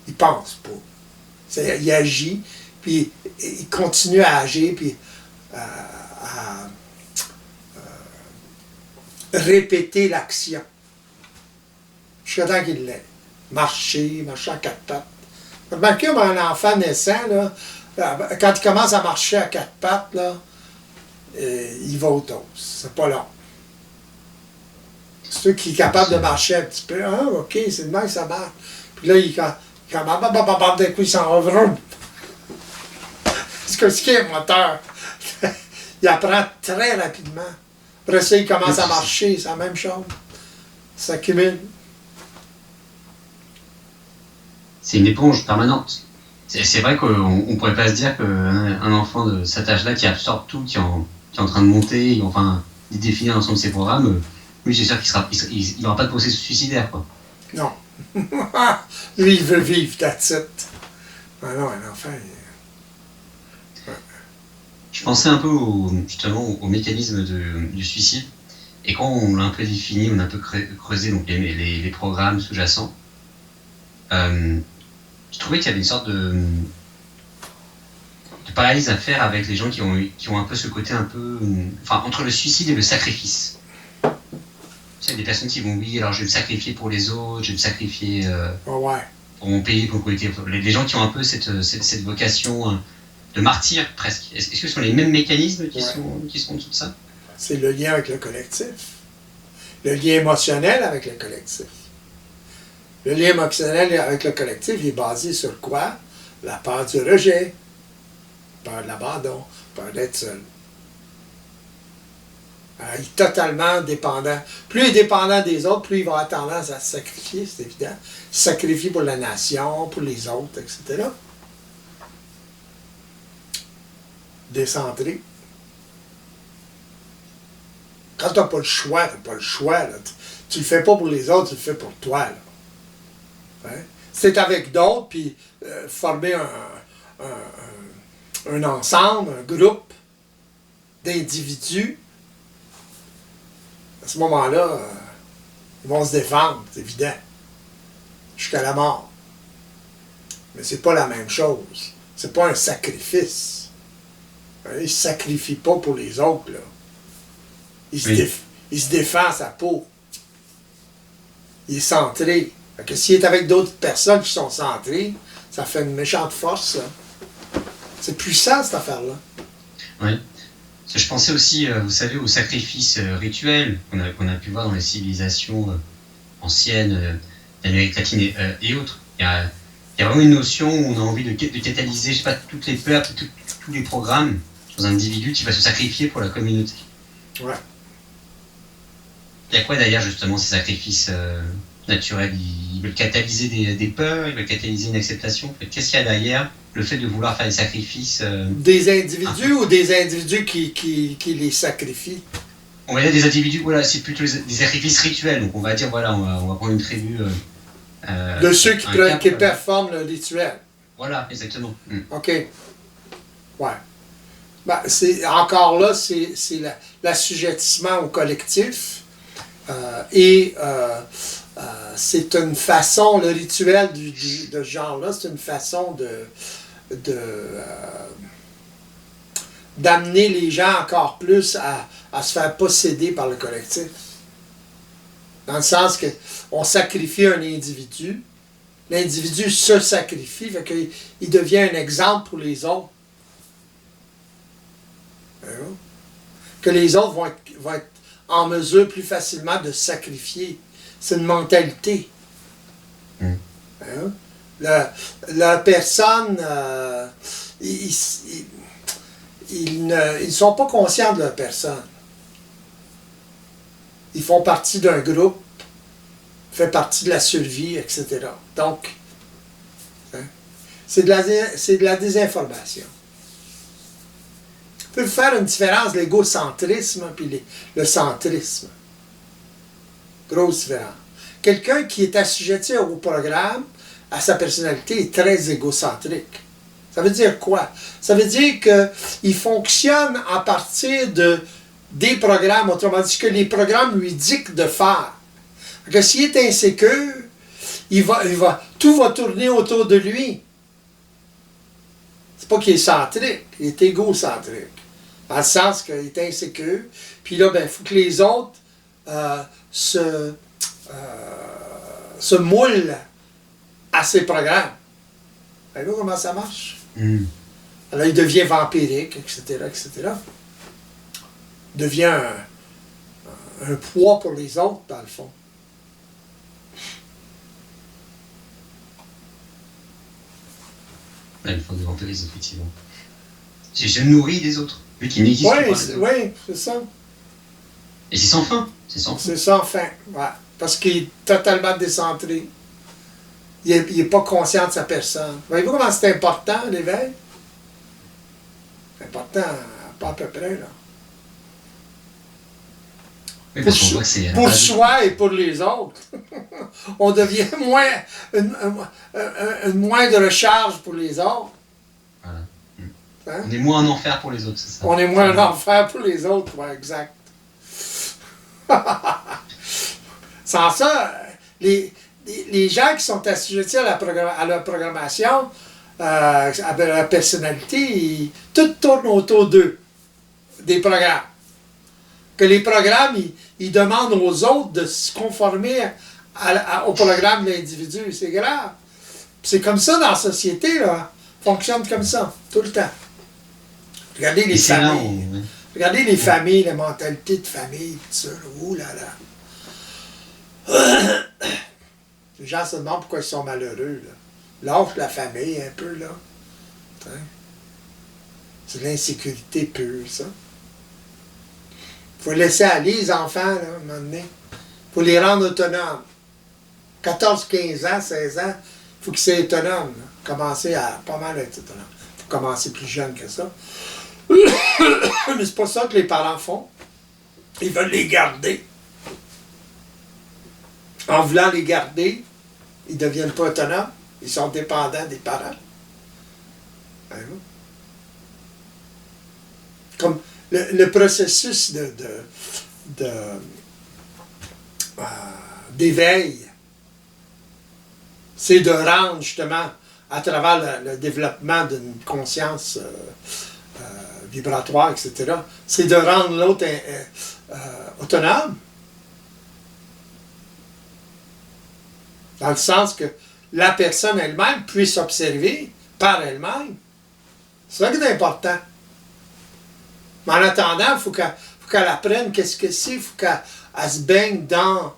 Il pense pas. Il agit, puis il continue à agir, puis à répéter l'action. Jusqu'à temps qu'il l'ait. Marcher à quatre pattes. Remarquez, un enfant naissant, là, quand il commence à marcher à quatre pattes, là, il va au dos. C'est pas long. C'est eux qui est capable de marcher un petit peu. Ah, OK, c'est de même que ça marche. Puis là, d'un coup, il s'en va. C'est ce qui est un moteur. Il apprend très rapidement. Après ça, il commence à marcher, c'est la même chose. Ça cumule. C'est une éponge permanente. C'est vrai qu'on ne pourrait pas se dire qu'un enfant de cet âge-là qui absorbe tout, qui est en train de monter, enfin, de définir l'ensemble de ses programmes, lui, c'est sûr qu'il n'aura pas de processus suicidaire, quoi. Non. Lui, il veut vivre, that's it. Ah non, un enfant... Je pensais un peu justement au mécanisme du suicide. Et quand on l'a un peu défini, on a un peu creusé donc les programmes sous-jacents, je trouvais qu'il y avait une sorte de paralyse à faire avec les gens qui ont un peu ce côté un peu... Enfin, entre le suicide et le sacrifice. Tu sais, des personnes qui vont, oui, alors je vais me sacrifier pour les autres, je vais me sacrifier pour mon pays, pour le collectif. Les gens qui ont un peu cette vocation... de martyr, presque. Est-ce que ce sont les mêmes mécanismes qui sont tout ça? C'est le lien avec le collectif. Le lien émotionnel avec le collectif. Le lien émotionnel avec le collectif il est basé sur quoi? La peur du rejet, peur de l'abandon, peur d'être seul. Alors, il est totalement dépendant. Plus il est dépendant des autres, plus il va avoir tendance à se sacrifier, c'est évident. Sacrifier pour la nation, pour les autres, etc. Décentré. Quand tu n'as pas le choix, tu n'as pas le choix. Là. Tu le fais pas pour les autres, tu le fais pour toi. Là. Hein? C'est avec d'autres, puis former un ensemble, un groupe d'individus. À ce moment-là, ils vont se défendre, c'est évident. Jusqu'à la mort. Mais c'est pas la même chose. C'est pas un sacrifice. Il ne se sacrifie pas pour les autres. Là. Il se défend sa peau. Il est centré. Fait que s'il est avec d'autres personnes qui sont centrées, ça fait une méchante force. Là. C'est puissant, cette affaire-là. Oui. Je pensais aussi, vous savez, aux sacrifices rituels qu'on a pu voir dans les civilisations anciennes d'Amérique latine et autres. Il y a vraiment une notion où on a envie de catalyser, je sais pas, toutes les peurs, tous les programmes dans un individu qui va se sacrifier pour la communauté. Ouais. Il y a quoi derrière justement ces sacrifices naturels? Ils veulent catalyser des peurs, ils veulent catalyser une acceptation. Qu'est-ce qu'il y a derrière le fait de vouloir faire des sacrifices Des individus ou des individus qui les sacrifient? On va dire des individus, voilà, c'est plutôt des sacrifices rituels. Donc on va dire, voilà, on va prendre une tribu... de ceux qui performent le rituel. Voilà, exactement. OK. Ouais. Ben, encore là, c'est l'assujettissement au collectif. C'est une façon, le rituel de ce genre-là, c'est une façon d'amener les gens encore plus à se faire posséder par le collectif. Dans le sens qu'on sacrifie un individu, l'individu se sacrifie, fait qu'il devient un exemple pour les autres. Que les autres vont être en mesure plus facilement de se sacrifier. C'est une mentalité. La personne, ils ne sont pas conscients de leur personne. Ils font partie d'un groupe, fait partie de la survie, etc. Donc, c'est de la désinformation. On peut faire une différence, l'égocentrisme et le centrisme. Grosse différence. Quelqu'un qui est assujetti au programme, à sa personnalité, est très égocentrique. Ça veut dire quoi? Ça veut dire qu'il fonctionne à partir des programmes, autrement dit, que les programmes lui dictent de faire. Que s'il est insécure, tout va tourner autour de lui. C'est pas qu'il est centrique, il est égocentrique. Dans le sens qu'il est insécure. Puis là, ben, il faut que les autres se moulent à ses programmes. Voyez-vous comment ça marche? Alors, il devient vampirique, etc., etc. Il devient un poids pour les autres, dans le fond. Ouais, il faut des vampirisme, effectivement. C'est je nourris des autres, vu qu'ils n'existent pas. Oui, c'est ça. Et c'est sans fin. C'est sans fin. C'est sans fin, ouais. Parce qu'il est totalement décentré. Il n'est pas conscient de sa personne. Voyez-vous comment c'est important, l'éveil? C'est important, pas à peu près, là. Oui, parce qu'on voit que c'est pour soi et pour les autres. On devient une moindre charge pour les autres. Voilà. Hein? On est moins en enfer pour les autres, c'est ça? On est moins en enfer pour les autres, ouais, exact. Sans ça, les gens qui sont assujettis à la programmation, à la personnalité, tout tourne autour d'eux, des programmes. Que les programmes, ils demandent aux autres de se conformer au programme de l'individu. C'est grave. C'est comme ça dans la société, là. Fonctionne comme ça, tout le temps. Regardez les familles. Regardez les familles, la mentalité de famille, tout ça. Ouh là là. Les gens se demandent pourquoi ils sont malheureux, là. Lâche la famille un peu, là. C'est de l'insécurité pure, ça. Il faut laisser aller les enfants, là, à un moment donné. Il faut les rendre autonomes. 14, 15 ans, 16 ans, il faut qu'ils soient autonomes. Là. Commencer à pas mal être autonomes. Il faut commencer plus jeune que ça. Mais c'est pas ça que les parents font. Ils veulent les garder. En voulant les garder, ils ne deviennent pas autonomes. Ils sont dépendants des parents. Comme le processus d'éveil, c'est de rendre justement, à travers le développement d'une conscience vibratoire, etc., c'est de rendre l'autre autonome. Dans le sens que la personne elle-même puisse observer par elle-même. C'est ça qui est important. Mais en attendant, il faut qu'elle apprenne qu'est-ce que c'est, il faut qu'elle se baigne dans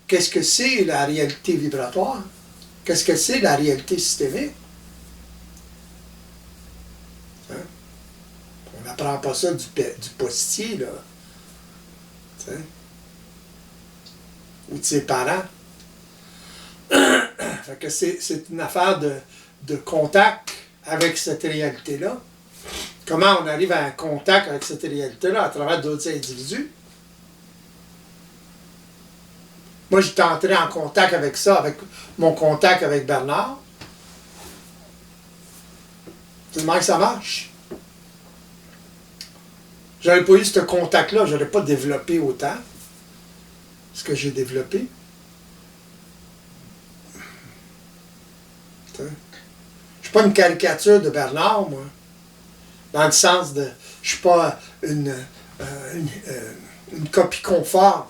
qu'est-ce que c'est la réalité vibratoire, qu'est-ce que c'est la réalité systémique. Hein? On n'apprend pas ça du postier, là. T'sais? Ou de ses parents. Fait que c'est une affaire de contact avec cette réalité-là. Comment on arrive à un contact avec cette réalité-là à travers d'autres individus? Moi, j'étais entré en contact avec ça, avec mon contact avec Bernard. C'est comment que ça marche. J'aurais pas eu ce contact-là, j'aurais pas développé autant ce que j'ai développé. Je suis pas une caricature de Bernard, moi. Dans le sens de... Je suis pas une copie conforme.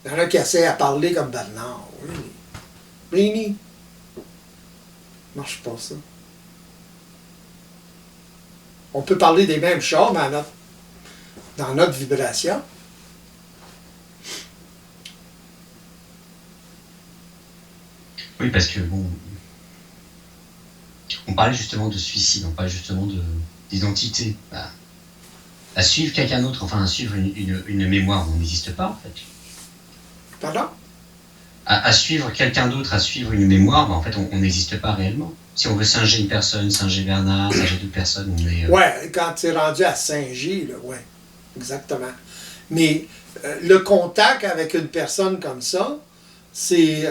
Il y en a qui essaient à parler comme Bernard. Rémi. Marche pas, ça. On peut parler des mêmes choses, mais dans notre vibration. Oui, parce que bon... On parlait justement de suicide, on parlait justement d'identité. À suivre quelqu'un d'autre, enfin à suivre une mémoire, on n'existe pas en fait. Pardon? À suivre quelqu'un d'autre, à suivre une mémoire, en fait on n'existe pas réellement. Si on veut singer une personne, singer Bernard, singer d'autres personnes, on est... Ouais, quand tu es rendu à singer, là, ouais, exactement. Mais le contact avec une personne comme ça, c'est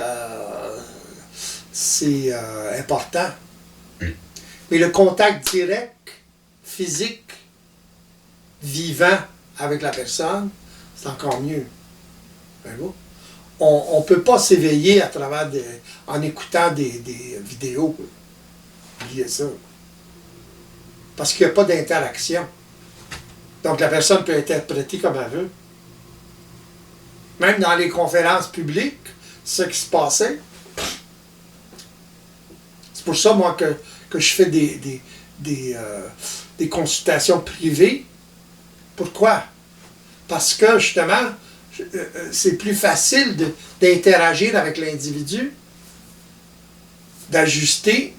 important. Oui. Mais le contact direct, physique, vivant avec la personne, c'est encore mieux. On ne peut pas s'éveiller à travers en écoutant des vidéos. Oubliez ça. parce qu'il n'y a pas d'interaction. Donc la personne peut interpréter comme elle veut. Même dans les conférences publiques, c'est ce qui se passait. C'est pour ça, moi, que je fais des consultations privées. Pourquoi? Parce que, justement, c'est plus facile d'interagir avec l'individu, d'ajuster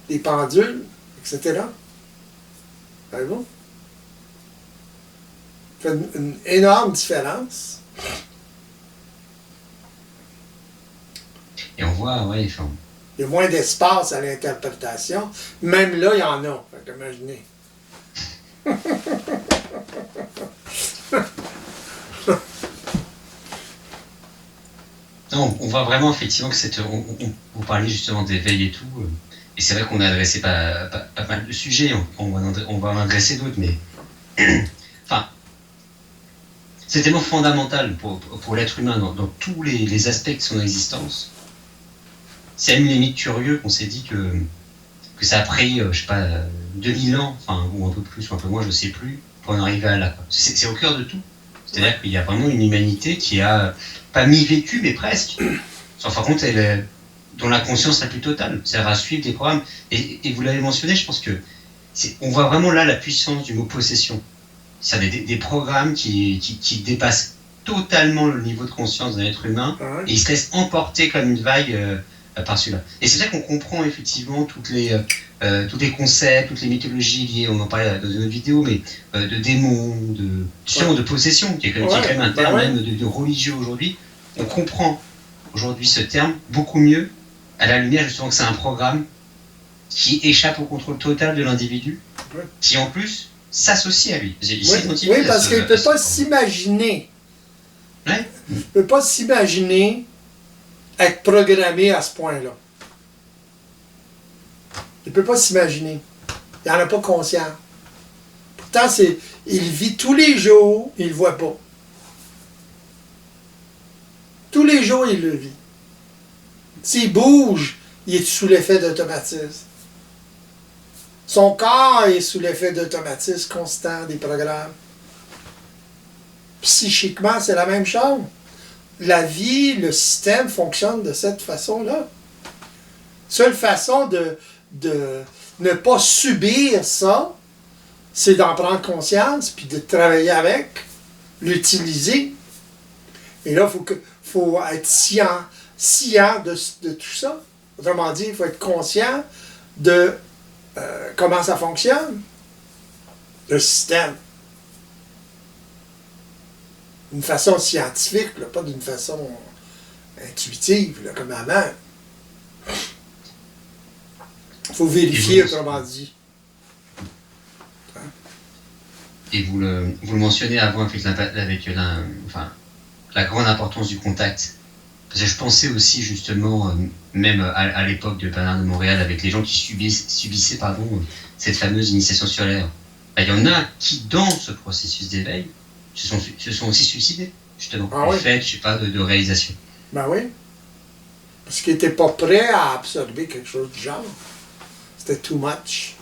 les pendules, etc. Voyez-vous? Ça fait une énorme différence. Et on voit, ouais, enfin, Il y a moins d'espace à l'interprétation. Même là, il y en a. Fait qu'imaginez. non, on voit vraiment effectivement que vous parlez justement d'éveil et tout, et c'est vrai qu'on a adressé pas mal de sujets, on va en adresser d'autres, mais enfin, c'est tellement fondamental pour l'être humain dans tous les aspects de son existence. C'est même limite curieux qu'on s'est dit que ça a pris, je sais pas, 2000 ans, enfin, ou un peu plus, ou un peu moins, je sais plus, pour en arriver à là. C'est au cœur de tout. C'est-à-dire qu'il y a vraiment une humanité qui a pas mi-vécu, mais presque. En fin de compte, dont la conscience la plus totale. C'est-à-dire à suivre des programmes. Et vous l'avez mentionné, je pense que on voit vraiment là la puissance du mot possession. C'est-à-dire des programmes qui dépassent totalement le niveau de conscience d'un être humain, et ils se laissent emporter comme une vague par celui-là. Et c'est là qu'on comprend effectivement tous les concepts, toutes les mythologies liées, on en parlait dans une autre vidéo, mais de démons, de possession, qui est quand même un terme même de religieux aujourd'hui. On comprend aujourd'hui ce terme beaucoup mieux à la lumière justement que c'est un programme qui échappe au contrôle total de l'individu, qui en plus s'associe à lui. Oui, parce qu'il ne peut pas s'imaginer. Ouais. Il ne peut pas s'imaginer être programmé à ce point-là. Il ne peut pas s'imaginer. Il n'en a pas conscience. Pourtant, il vit tous les jours, il ne le voit pas. Tous les jours, il le vit. S'il bouge, il est sous l'effet d'automatisme. Son corps est sous l'effet d'automatisme constant des programmes. Psychiquement, c'est la même chose. La vie, le système fonctionne de cette façon-là. Seule façon de ne pas subir ça, c'est d'en prendre conscience, puis de travailler avec, l'utiliser. Et là, il faut être scient de tout ça. Autrement dit, il faut être conscient de comment ça fonctionne, le système. D'une façon scientifique, là, pas d'une façon intuitive, là, comme avant. Il faut vérifier, autrement dit. Et vous le mentionnez avant avec la grande importance du contact. Parce que je pensais aussi justement, même à l'époque de Bernard de Montréal, avec les gens qui subissaient cette fameuse initiation sur l'air. Il y en a qui, dans ce processus d'éveil, se sont aussi suicidés, justement. Fait, je sais pas, de réalisation. Ben oui. Parce qu'ils n'étaient pas prêts à absorber quelque chose du genre. C'était too much.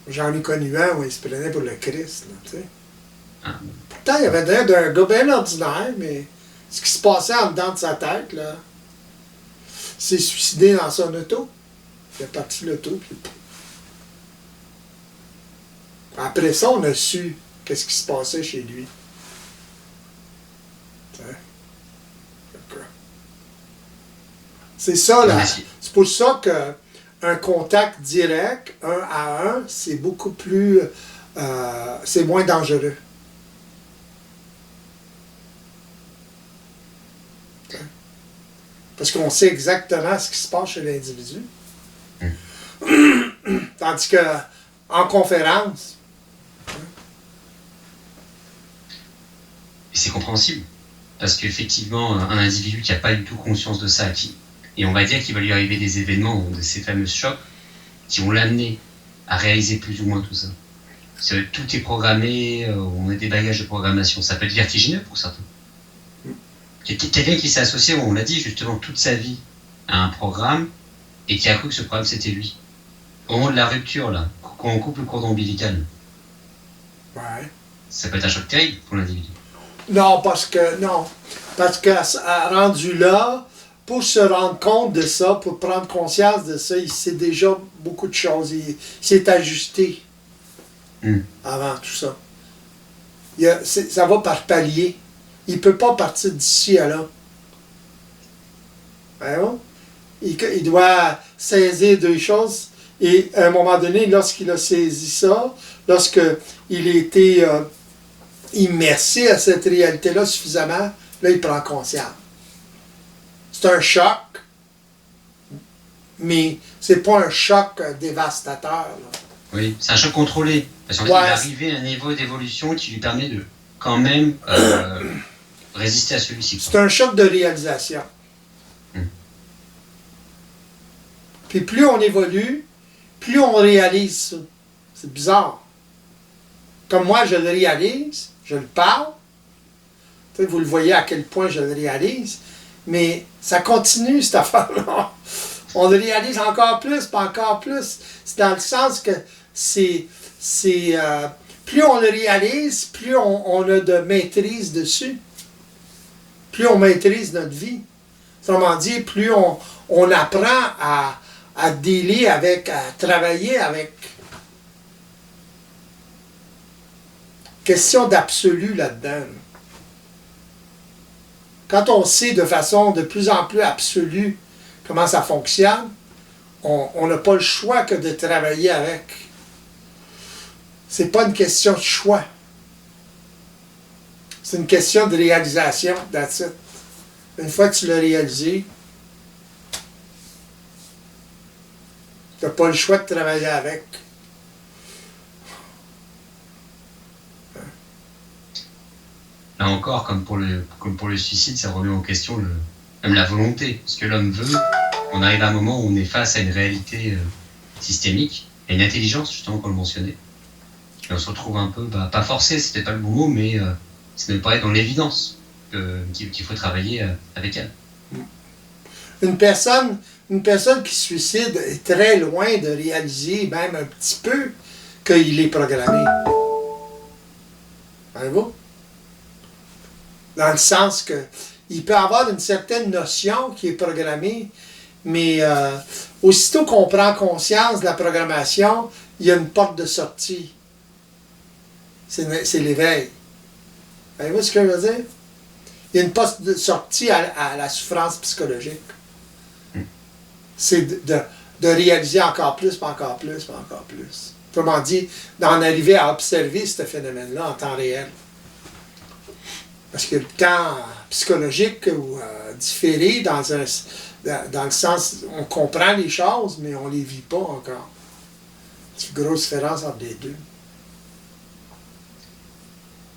J'en ai connu un où il se prenait pour le Christ, là, tu sais. Ah. Pourtant, il y avait d'un gars bien ordinaire, mais ce qui se passait en dedans de sa tête, là, il s'est suicidé dans son auto. Il est parti l'auto, puis... Après ça, on a su qu'est-ce qui se passait chez lui. C'est ça, là. C'est pour ça qu'un contact direct, 1 à 1, c'est beaucoup plus... c'est moins dangereux. Parce qu'on sait exactement ce qui se passe chez l'individu. Tandis que en conférence... Et c'est compréhensible. Parce qu'effectivement, un individu qui n'a pas du tout conscience de ça, et on va dire qu'il va lui arriver des événements, de ces fameux chocs, qui vont l'amener à réaliser plus ou moins tout ça. Tout est programmé, on a des bagages de programmation. Ça peut être vertigineux pour certains. Quelqu'un qui s'est associé, on l'a dit justement, toute sa vie à un programme, et qui a cru que ce programme c'était lui. Au moment de la rupture, là, quand on coupe le cordon ombilical, Ouais. ça peut être un choc terrible pour l'individu. Non, parce que rendu là, pour se rendre compte de ça, pour prendre conscience de ça, il sait déjà beaucoup de choses. Il s'est ajusté avant tout ça. Ça va par palier. Il ne peut pas partir d'ici à là. Voyons? Il doit saisir deux choses. Et à un moment donné, lorsqu'il a saisi ça, lorsqu'il a été immersé à cette réalité-là suffisamment, là, il prend conscience. C'est un choc, mais c'est pas un choc dévastateur. Là. Oui, c'est un choc contrôlé. Parce qu'en fait, il va arriver à un niveau d'évolution qui lui permet de quand même résister à celui-ci. C'est un choc de réalisation. Puis plus on évolue, plus on réalise ça. C'est bizarre. Comme moi, je le réalise, je le parle. Vous le voyez à quel point je le réalise. Mais ça continue, cette affaire-là. On le réalise encore plus, pas encore plus. C'est dans le sens que plus on le réalise, plus on a de maîtrise dessus. Plus on maîtrise notre vie. Autrement dit, plus on apprend à dealer avec, à travailler avec. Question d'absolu là-dedans. Quand on sait de façon de plus en plus absolue comment ça fonctionne, on n'a pas le choix que de travailler avec. C'est pas une question de choix. C'est une question de réalisation, that's it. Une fois que tu l'as réalisé, tu n'as pas le choix de travailler avec. Là encore, comme pour le suicide, ça remet en question même la volonté. Parce que l'homme veut, on arrive à un moment où on est face à une réalité systémique, et une intelligence, justement, comme le mentionnait. Et on se retrouve un peu, pas forcé, c'était pas le bon mot, mais ça me paraît dans l'évidence qu'il faut travailler avec elle. Une personne qui se suicide est très loin de réaliser, même un petit peu, qu'il est programmé. Voyez-vous? Dans le sens que il peut avoir une certaine notion qui est programmée, mais aussitôt qu'on prend conscience de la programmation, il y a une porte de sortie. C'est l'éveil. Voyez-vous ce que je veux dire? Il y a une porte de sortie à la souffrance psychologique. C'est de réaliser encore plus, pas encore plus, pas encore plus. Autrement dit, d'en arriver à observer ce phénomène-là en temps réel. Parce que le temps psychologique ou différé dans le sens, on comprend les choses, mais on ne les vit pas encore. C'est une grosse différence entre les deux.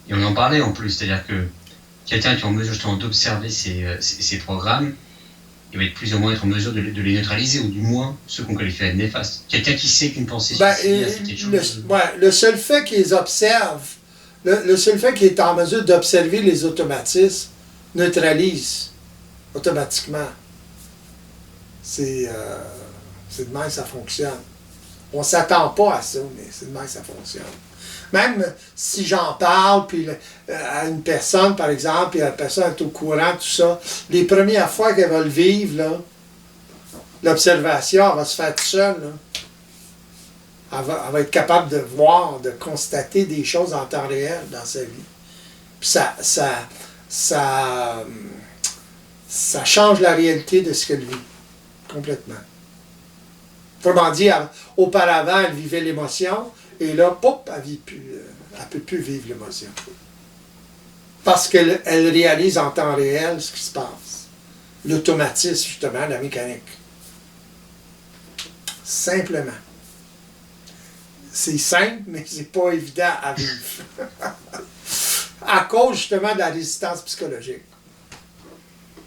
Et on en parlait en plus, c'est-à-dire que quelqu'un qui est en mesure justement d'observer ces programmes, il va être plus ou moins être en mesure de les neutraliser, ou du moins ceux qu'on qualifie de néfastes. Quelqu'un qui sait qu'une pensée suicidaire, c'est quelque chose... Le seul fait qu'il les observe, le seul fait qu'il est en mesure d'observer les automatismes, neutralise automatiquement. C'est de même que ça fonctionne. On ne s'attend pas à ça, mais c'est de même que ça fonctionne. Même si j'en parle puis à une personne, par exemple, puis la personne est au courant de tout ça, les premières fois qu'elle va le vivre, là, l'observation, elle va se faire toute seule. Là. Elle va être capable de voir, de constater des choses en temps réel dans sa vie. Puis ça change la réalité de ce qu'elle vit, complètement. Autrement dit, auparavant, elle vivait l'émotion, et là, pop, elle ne peut plus vivre l'émotion. Parce qu'elle réalise en temps réel ce qui se passe. L'automatisme, justement, la mécanique. Simplement. C'est simple, mais c'est pas évident à vivre. À cause, justement, de la résistance psychologique.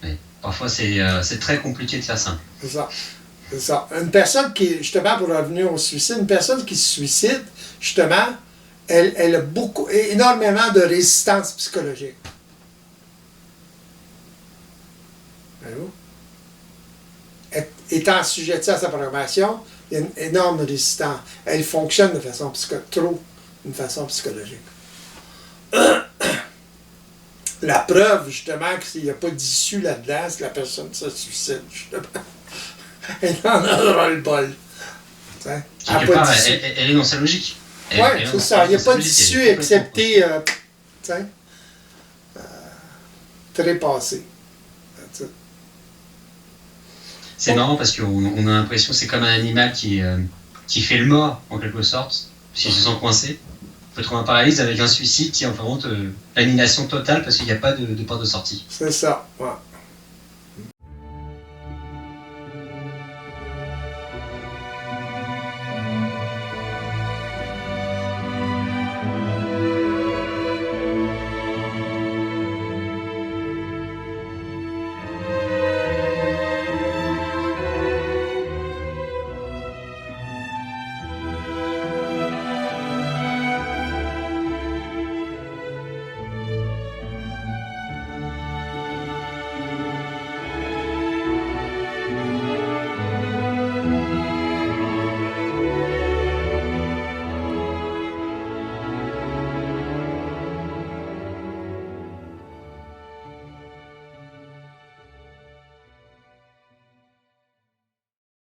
Oui. Parfois, c'est très compliqué de faire simple. C'est ça. C'est ça. Une personne qui, justement, pour revenir au suicide, une personne qui se suicide, justement, elle a énormément de résistance psychologique. Étant assujetti à sa programmation, Il y a une énorme résistance. Elle fonctionne de façon psychologique. La preuve, justement, qu'il n'y a pas d'issue là-dedans, c'est que la personne se suicide, justement. Elle en aura le bol. Quelque part, elle est dans sa logique. Oui, c'est ça. Il n'y a pas d'issue excepté trépassé. C'est marrant parce qu'on a l'impression que c'est comme un animal qui fait le mort, en quelque sorte, puisqu'il se sent coincé. On peut trouver un paralyse avec un suicide qui est vraiment l'annihilation totale parce qu'il n'y a pas de porte de sortie. C'est ça, ouais.